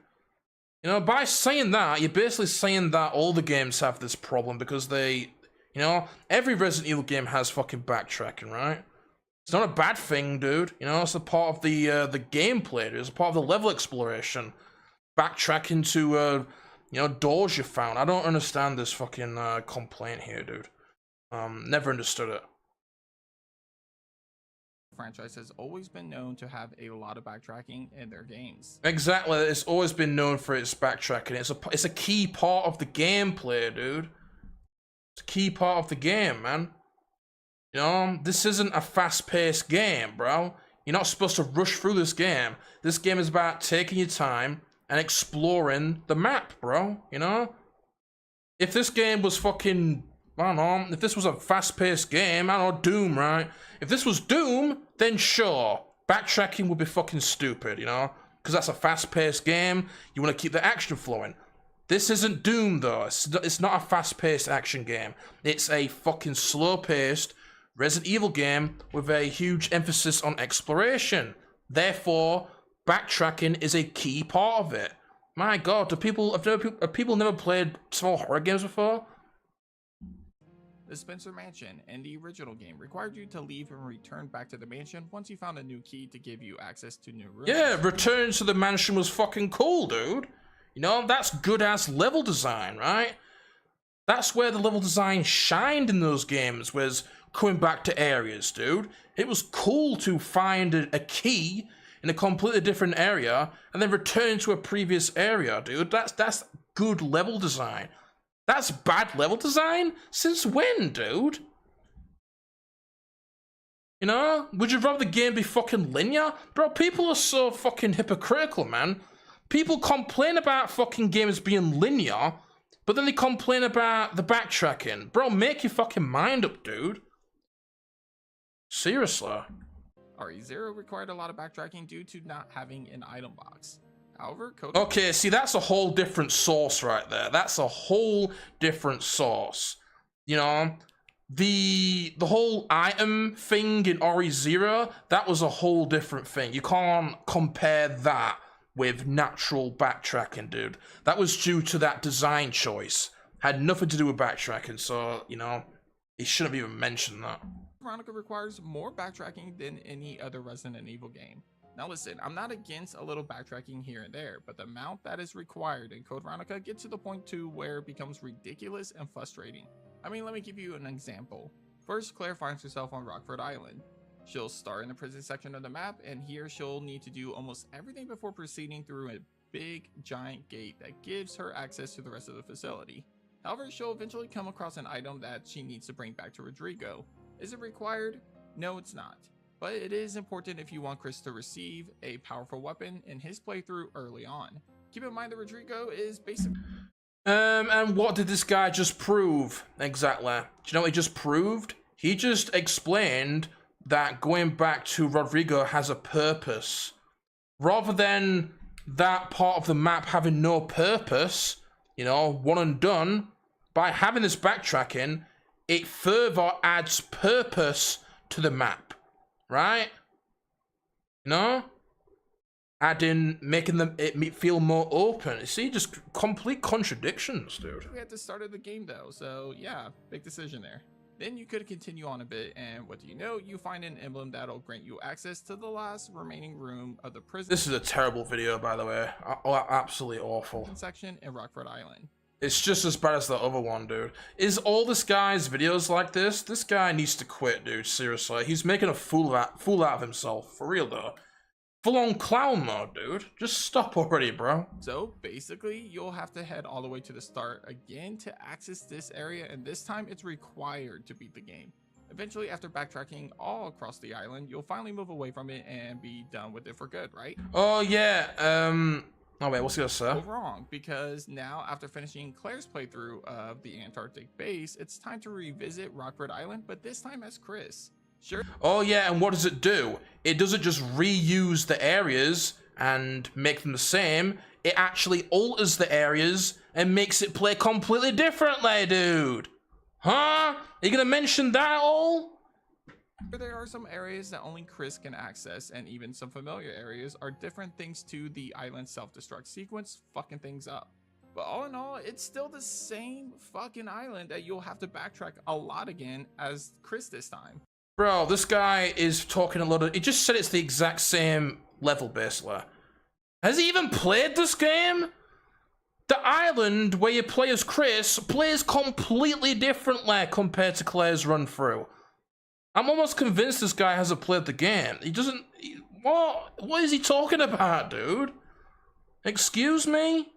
You know, by saying that, you're basically saying that all the games have this problem because they, you know, every Resident Evil game has fucking backtracking, right? It's not a bad thing, dude. You know, it's a part of the gameplay, dude. It's a part of the level exploration. Backtracking to, you know, doors you found. I don't understand this fucking complaint here, dude. Never understood it. franchise has always been known to have a lot of backtracking in their games. Exactly, it's always been known for its backtracking. It's a key part of the gameplay, dude. It's a key part of the game, man. You know, this isn't a fast-paced game, bro. You're not supposed to rush through this game. This game is about taking your time and exploring the map, bro. You know? If this game was fucking, I don't know, if this was a fast-paced game, I don't know, Doom, right? If this was Doom, then sure. Backtracking would be fucking stupid, you know? Because that's a fast-paced game. You want to keep the action flowing. This isn't Doom, though. It's not a fast-paced action game. It's a fucking slow-paced Resident Evil game with a huge emphasis on exploration. Therefore, backtracking is a key part of it. My god, have people never played small horror games before? The Spencer Mansion in the original game required you to leave and return back to the mansion once you found a new key to give you access to new rooms. Yeah, return to the mansion was fucking cool, dude. You know, that's good-ass level design, right? That's where the level design shined in those games, was coming back to areas, dude. It was cool to find a key in a completely different area and then return to a previous area, dude. That's good level design. That's bad level design? Since when, dude? You know? Would you rather the game be fucking linear? Bro, people are so fucking hypocritical, man. People complain about fucking games being linear, but then they complain about the backtracking. Bro, make your fucking mind up, dude. Seriously. RE0 required a lot of backtracking due to not having an item box. However, Okay, see, that's a whole different source right there. That's a whole different source. You know, the whole item thing in RE0, that was a whole different thing. You can't compare that with natural backtracking, dude. That was due to that design choice. Had nothing to do with backtracking, so, you know, he shouldn't have even mentioned that. Veronica requires more backtracking than any other Resident Evil game. Now listen, I'm not against a little backtracking here and there, but the amount that is required in Code Veronica gets to the point to where it becomes ridiculous and frustrating. I mean, let me give you an example. First, Claire finds herself on Rockford Island. She'll start in the prison section of the map, and here she'll need to do almost everything before proceeding through a big, giant gate that gives her access to the rest of the facility. However, she'll eventually come across an item that she needs to bring back to Rodrigo. Is it required? No, it's not. But it is important if you want Chris to receive a powerful weapon in his playthrough early on. Keep in mind that Rodrigo is basically... And what did this guy just prove? Exactly. Do you know what he just proved? He just explained that going back to Rodrigo has a purpose. Rather than that part of the map having no purpose, you know, one and done, by having this backtracking, it further adds purpose to the map, right? You know? Adding, making it feel more open. See, just complete contradictions, dude. We had the start of the game though, so yeah, big decision there. Then you could continue on a bit, and what do you know? You find an emblem that'll grant you access to the last remaining room of the prison. This is a terrible video, by the way. Absolutely awful. Section in Rockford Island. It's just as bad as the other one, dude. Is all this guy's videos like this? This guy needs to quit, dude. Seriously. He's making a fool out of himself. For real, though. Full-on clown mode, dude. Just stop already, bro. So, basically, you'll have to head all the way to the start again to access this area, and this time it's required to beat the game. Eventually, after backtracking all across the island, you'll finally move away from it and be done with it for good, right? Oh, yeah. Oh, wait, what's he gonna say? Well, wrong, because now, after finishing Claire's playthrough of the Antarctic base, it's time to revisit Rockford Island, but this time as Chris. Sure. Oh, yeah, and what does it do? It doesn't just reuse the areas and make them the same. It actually alters the areas and makes it play completely differently, dude. Huh? Are you gonna mention that at all? There are some areas that only Chris can access, and even some familiar areas are different thanks to the island self-destruct sequence fucking things up. But all in all, it's still the same fucking island that you'll have to backtrack a lot again as Chris this time. Bro, this guy is talking a lot of... He just said it's the exact same level, basically. Has he even played this game? The island where you play as Chris plays completely differently compared to Claire's run-through. I'm almost convinced this guy hasn't played the game. He doesn't... What is he talking about, dude? Excuse me?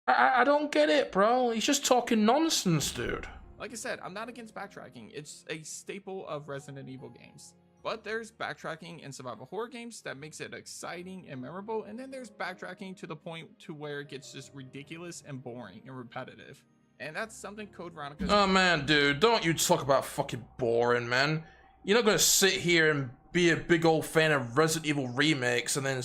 I don't get it, bro. He's just talking nonsense, dude. Like I said, I'm not against backtracking. It's a staple of Resident Evil games. But there's backtracking in survival horror games that makes it exciting and memorable, and then there's backtracking to the point to where it gets just ridiculous and boring and repetitive. And that's something Code Veronica... Oh man, dude, don't you talk about fucking boring, man. You're not gonna sit here and be a big old fan of Resident Evil remakes and then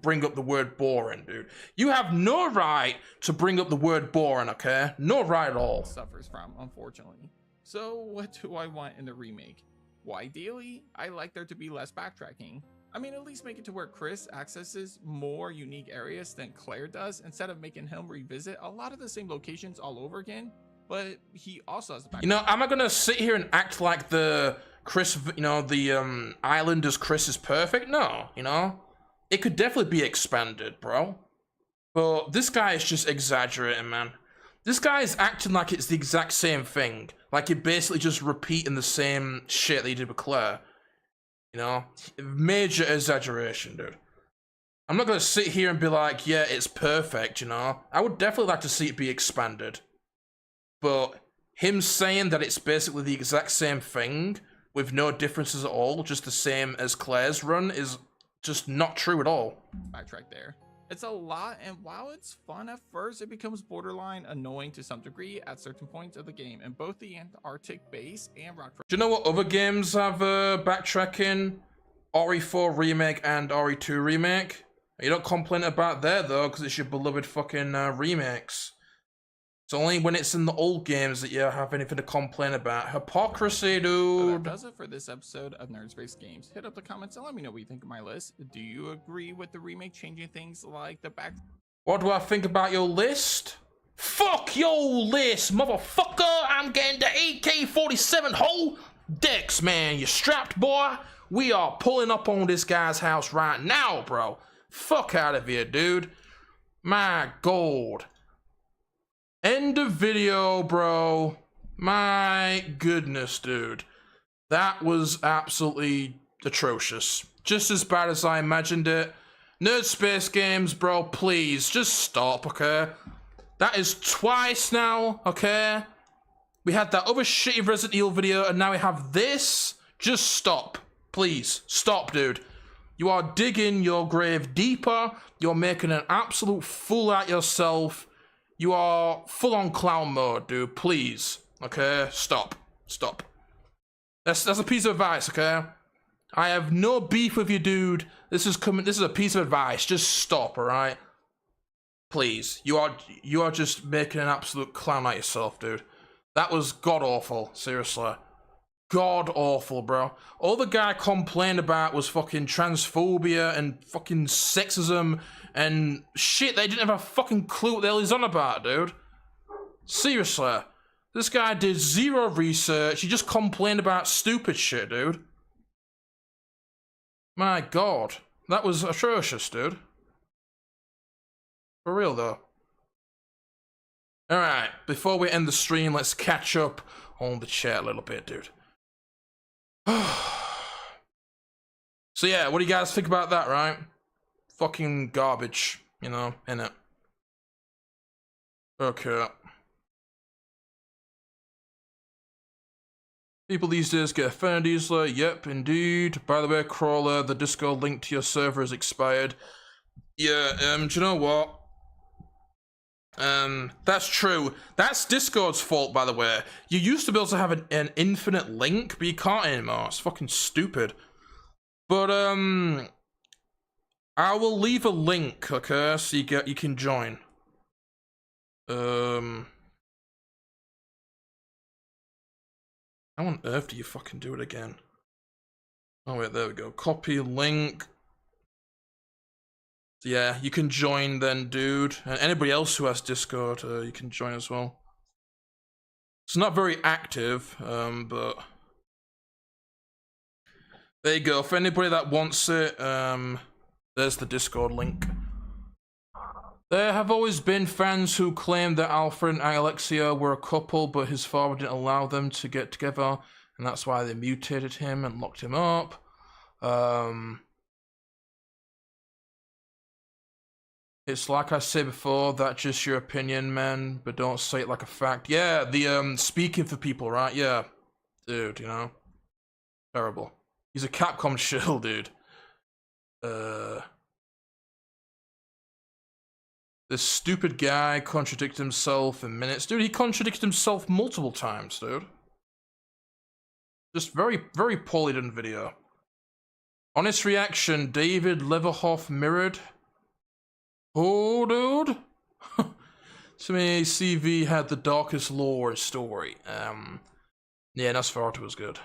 bring up the word boring, dude. You have no right to bring up the word boring, okay? No right at all. Suffers from, unfortunately. So what do I want in the remake? Well, ideally, I like there to be less backtracking. I mean, at least make it to where Chris accesses more unique areas than Claire does, instead of making him revisit a lot of the same locations all over again. But he also has a backtrack. You know, am I gonna sit here and act like the Chris, you know, the island as Chris is perfect? No, you know? It could definitely be expanded, bro. But this guy is just exaggerating, man. This guy is acting like it's the exact same thing. Like you're basically just repeating the same shit that you did with Claire. You know? Major exaggeration, dude. I'm not gonna sit here and be like, yeah, it's perfect, you know? I would definitely like to see it be expanded. But him saying that it's basically the exact same thing with no differences at all, just the same as Claire's run, is just not true at all. Backtrack there. It's a lot, and while it's fun at first, it becomes borderline annoying to some degree at certain points of the game, in both the Antarctic base and Rockford. Do you know what other games have backtracking? RE4 Remake and RE2 Remake? You don't complain about that though, because it's your beloved fucking remakes. It's only when it's in the old games that you have anything to complain about. Hypocrisy, dude. That does it for this episode of Nerds Based Games. Hit up the comments and let me know what you think of my list. Do you agree with the remake changing things like the back... What do I think about your list? Fuck your list, motherfucker! I'm getting the AK-47 whole decks, man. You strapped, boy? We are pulling up on this guy's house right now, bro. Fuck out of here, dude. My God. End of video, bro. My goodness, dude. That was absolutely atrocious. Just as bad as I imagined it. Nerd Space Games, bro, please, just stop, okay? That is twice now, okay? We had that other shitty Resident Evil video, and now we have this. Just stop. Please, stop, dude. You are digging your grave deeper. You're making an absolute fool out yourself. You are full-on clown mode, dude. Please. Okay? Stop. Stop. That's a piece of advice, okay? I have no beef with you, dude. This is a piece of advice. Just stop, alright? Please. You are just making an absolute clown out yourself, dude. That was god-awful, seriously. God-awful, bro. All the guy complained about was fucking transphobia and fucking sexism and shit. They didn't have a fucking clue what the hell he's on about, dude. Seriously. This guy did zero research. He just complained about stupid shit, dude. My god. That was atrocious, dude. For real, though. Alright, before we end the stream, let's catch up on the chat a little bit, dude. So yeah, what do you guys think about that, right? Fucking garbage, you know, innit? Okay. People these days get offended easily. Yep, indeed. By the way, Crawler, the Discord link to your server has expired. Yeah, do you know what? That's true. That's Discord's fault, by the way. You used to be able to have an infinite link, but you can't anymore. It's fucking stupid. But, I will leave a link, okay, so you can join. How on earth do you fucking do it again? Oh wait, there we go. Copy link. So yeah, you can join then, dude. And anybody else who has Discord, you can join as well. It's not very active, but there you go. For anybody that wants it, there's the Discord link. There have always been fans who claim that Alfred and Alexia were a couple, but his father didn't allow them to get together, and that's why they mutated him and locked him up. It's like I said before, that's just your opinion, man, but don't say it like a fact. Yeah, the, speaking for people, right? Yeah. Dude, you know? Terrible. He's a Capcom shill, dude. This stupid guy contradicted himself in minutes. Dude, he contradicted himself multiple times, dude. Just very, very poorly done video. Honest reaction, David Leverhoff mirrored. Oh, dude. To me, CV had the darkest lore story. Yeah, Nosferatu was good.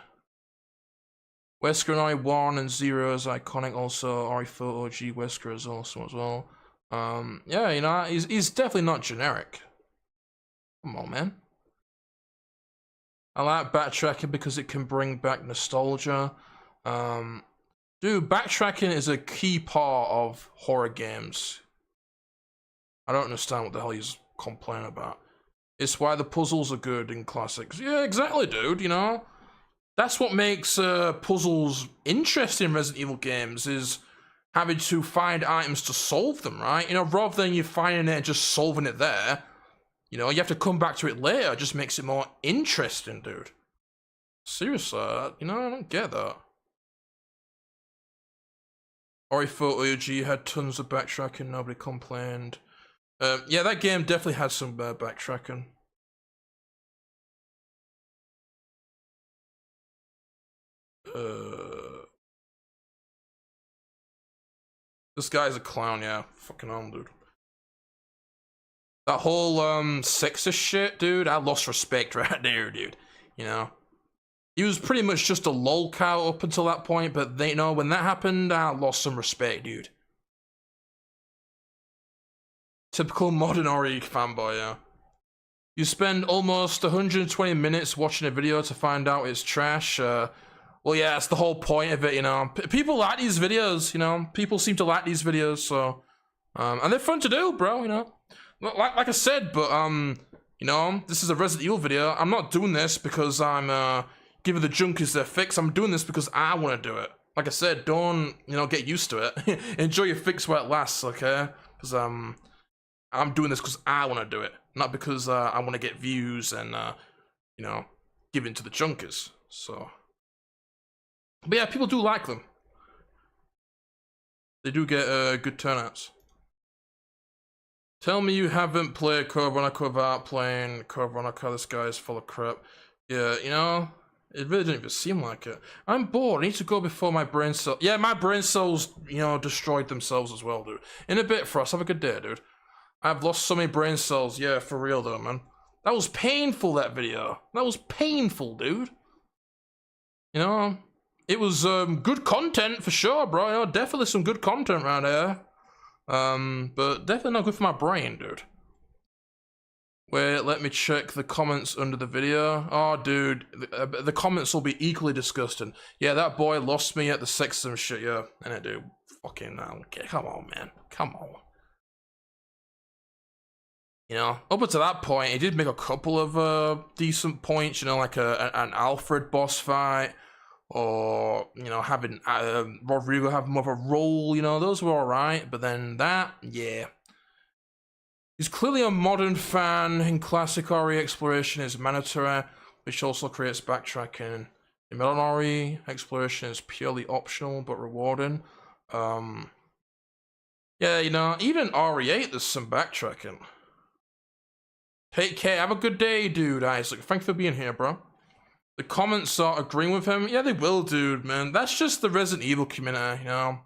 Wesker and I 1 and 0 is iconic. Also, RE4 OG Wesker is awesome as well. Yeah, you know, he's definitely not generic. Come on, man. I like backtracking because it can bring back nostalgia. Dude, backtracking is a key part of horror games. I don't understand what the hell he's complaining about. It's why the puzzles are good in classics. Yeah, exactly, dude, you know? That's what makes puzzles interesting in Resident Evil games, is having to find items to solve them, right? You know, rather than you finding it and just solving it there, you know, you have to come back to it later. It just makes it more interesting, dude. Seriously, you know, I don't get that. RE4 OG had tons of backtracking, nobody complained. Yeah, that game definitely had some backtracking. This guy's a clown, yeah. Fucking hell, dude. That whole, sexist shit, dude, I lost respect right there, dude. You know? He was pretty much just a lol cow up until that point, but you know, when that happened, I lost some respect, dude. Typical modern RE fanboy, yeah. You spend almost 120 minutes watching a video to find out it's trash. Well, yeah, that's the whole point of it, you know. People like these videos, you know. People seem to like these videos, so... and they're fun to do, bro, you know. Like I said, but, you know, this is a Resident Evil video. I'm not doing this because I'm, giving the junkies their fix. I'm doing this because I want to do it. Like I said, don't, you know, get used to it. Enjoy your fix while it lasts, okay? Because, I'm doing this because I want to do it. Not because, I want to get views and, you know, give in to the junkies, so... But yeah, people do like them. They do get good turnouts. Tell me you haven't played Code Veronica without playing Code Veronica. This guy is full of crap. Yeah, you know, it really didn't even seem like it. I'm bored. I need to go before my brain cells... Yeah, my brain cells, you know, destroyed themselves as well, dude. In a bit, Frost. Have a good day, dude. I've lost so many brain cells. Yeah, for real, though, man. That was painful, that video. That was painful, dude. You know, it was good content for sure, bro. You know, definitely some good content around here. But definitely not good for my brain, dude. Wait, let me check the comments under the video. Oh, dude, the comments will be equally disgusting. Yeah, that boy lost me at the sexism shit, yeah. And I do. Fucking hell. Okay, come on, man. Come on. You know, up until that point, he did make a couple of decent points, you know, like an Alfred boss fight, or, you know, having Rodrigo have more of a role, you know, those were alright, but then that, yeah. He's clearly a modern fan. In classic RE, exploration is mandatory, which also creates backtracking. In modern RE, exploration is purely optional, but rewarding. Yeah, you know, even RE8, there's some backtracking. Take care. Have a good day, dude. Isaac, thanks for being here, bro. The comments are agreeing with him. Yeah, they will, dude, man. That's just the Resident Evil community, you know.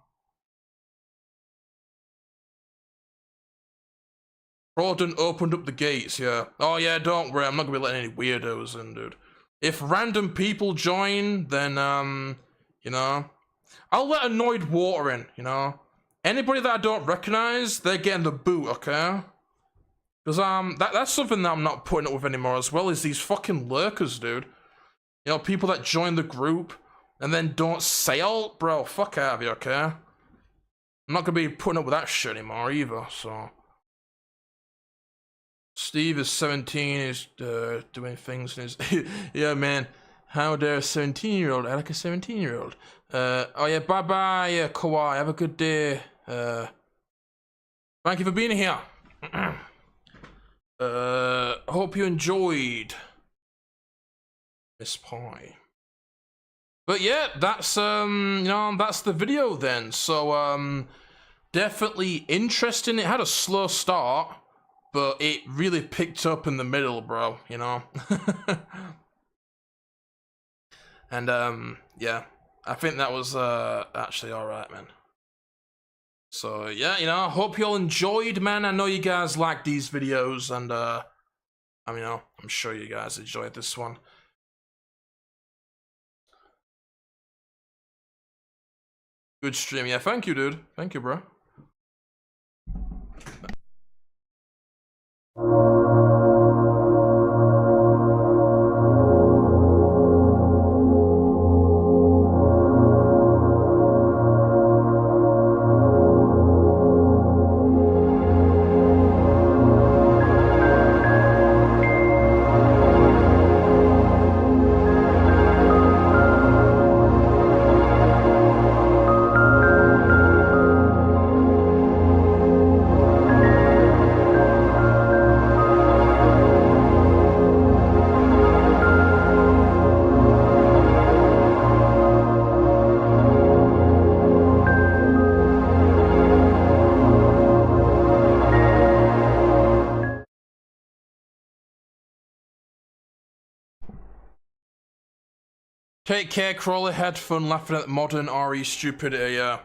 Rawdon opened up the gates, yeah. Oh, yeah, don't worry. I'm not gonna be letting any weirdos in, dude. If random people join, then, you know, I'll let annoyed water in, you know. Anybody that I don't recognize, they're getting the boot, okay? Because, that's something that I'm not putting up with anymore as well, is these fucking lurkers, dude. You know, people that join the group and then don't say alt, bro, fuck out of here, okay? I'm not gonna be putting up with that shit anymore either, so. Steve is 17, is doing things in his... Yeah, man. How dare a 17-year-old? I like a 17-year-old. Oh, yeah, bye-bye, Kawhi. Have a good day. Thank you for being here. Hope you enjoyed Miss Pie. But yeah, that's, you know, that's the video then. So, definitely interesting. It had a slow start, but it really picked up in the middle, bro, you know? And, yeah, I think that was, actually alright, man. So, yeah, you know, I hope you all enjoyed, man. I know you guys like these videos, and, I mean, you know, I'm sure you guys enjoyed this one. Good stream. Yeah, thank you, dude. Thank you, bro. Take care, Crawler. Had fun laughing at modern RE stupidity, yeah.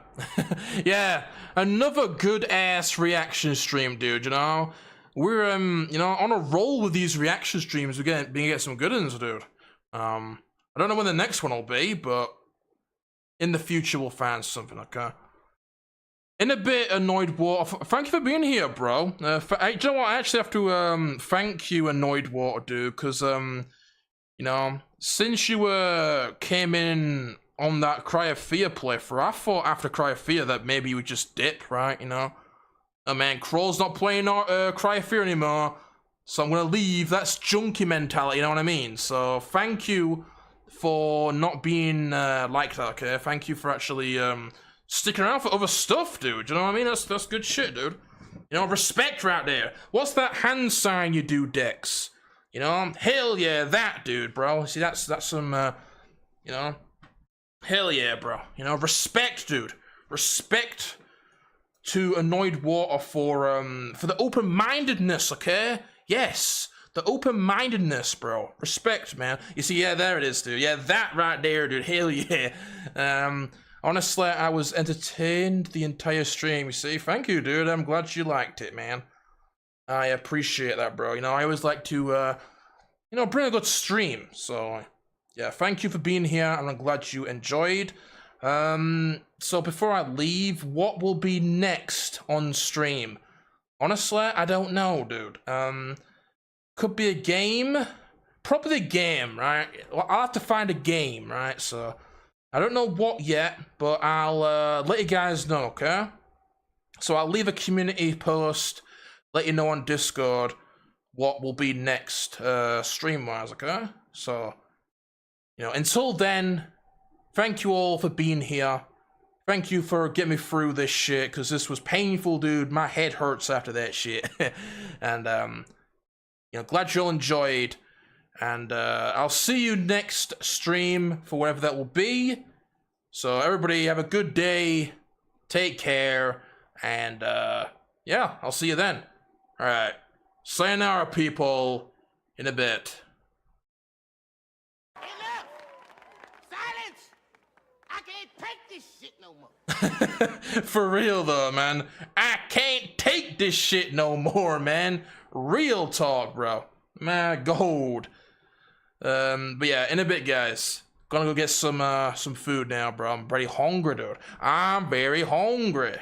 Yeah, another good-ass reaction stream, dude, you know? We're, you know, on a roll with these reaction streams. We're gonna get some good ones, dude. I don't know when the next one will be, but in the future we'll find something, okay? In a bit, Annoyed Water. Thank you for being here, bro. Do you know what? I actually have to, thank you, Annoyed Water, dude, because, you know, since you came in on that Cry of Fear playthrough, I thought after Cry of Fear that maybe you would just dip, right? You know, oh man, Crawl's not playing Cry of Fear anymore, so I'm gonna leave. That's junkie mentality, you know what I mean? So thank you for not being like that, okay? Thank you for actually sticking around for other stuff, dude. You know what I mean? That's good shit, dude. You know, respect right there. What's that hand sign you do, Dex? You know, hell yeah, that dude, bro. See, that's some, you know, hell yeah, bro. You know, respect, dude. Respect to Annoyed Water for the open-mindedness, okay? Yes, the open-mindedness, bro. Respect, man. You see, yeah, there it is, dude. Yeah, that right there, dude. Hell yeah. Honestly, I was entertained the entire stream, you see. Thank you, dude. I'm glad you liked it, man. I appreciate that, bro. You know, I always like to, you know, bring a good stream. So, yeah, thank you for being here, and I'm glad you enjoyed. So before I leave, what will be next on stream? Honestly, I don't know, dude. Could be a game. Probably a game, right? I'll have to find a game, right? So, I don't know what yet, but I'll let you guys know, okay? So I'll leave a community post, let you know on Discord what will be next, stream-wise, okay? So, you know, until then, thank you all for being here. Thank you for getting me through this shit, because this was painful, dude. My head hurts after that shit. And, you know, glad you all enjoyed. And I'll see you next stream for whatever that will be. So everybody have a good day. Take care. And yeah, I'll see you then. Alright. Sayonara, people. In a bit. Hey, look! Silence! I can't take this shit no more. For real though, man. I can't take this shit no more, man. Real talk, bro. My gold. But yeah, in a bit, guys. Gonna go get some food now, bro. I'm very hungry, dude. I'm very hungry.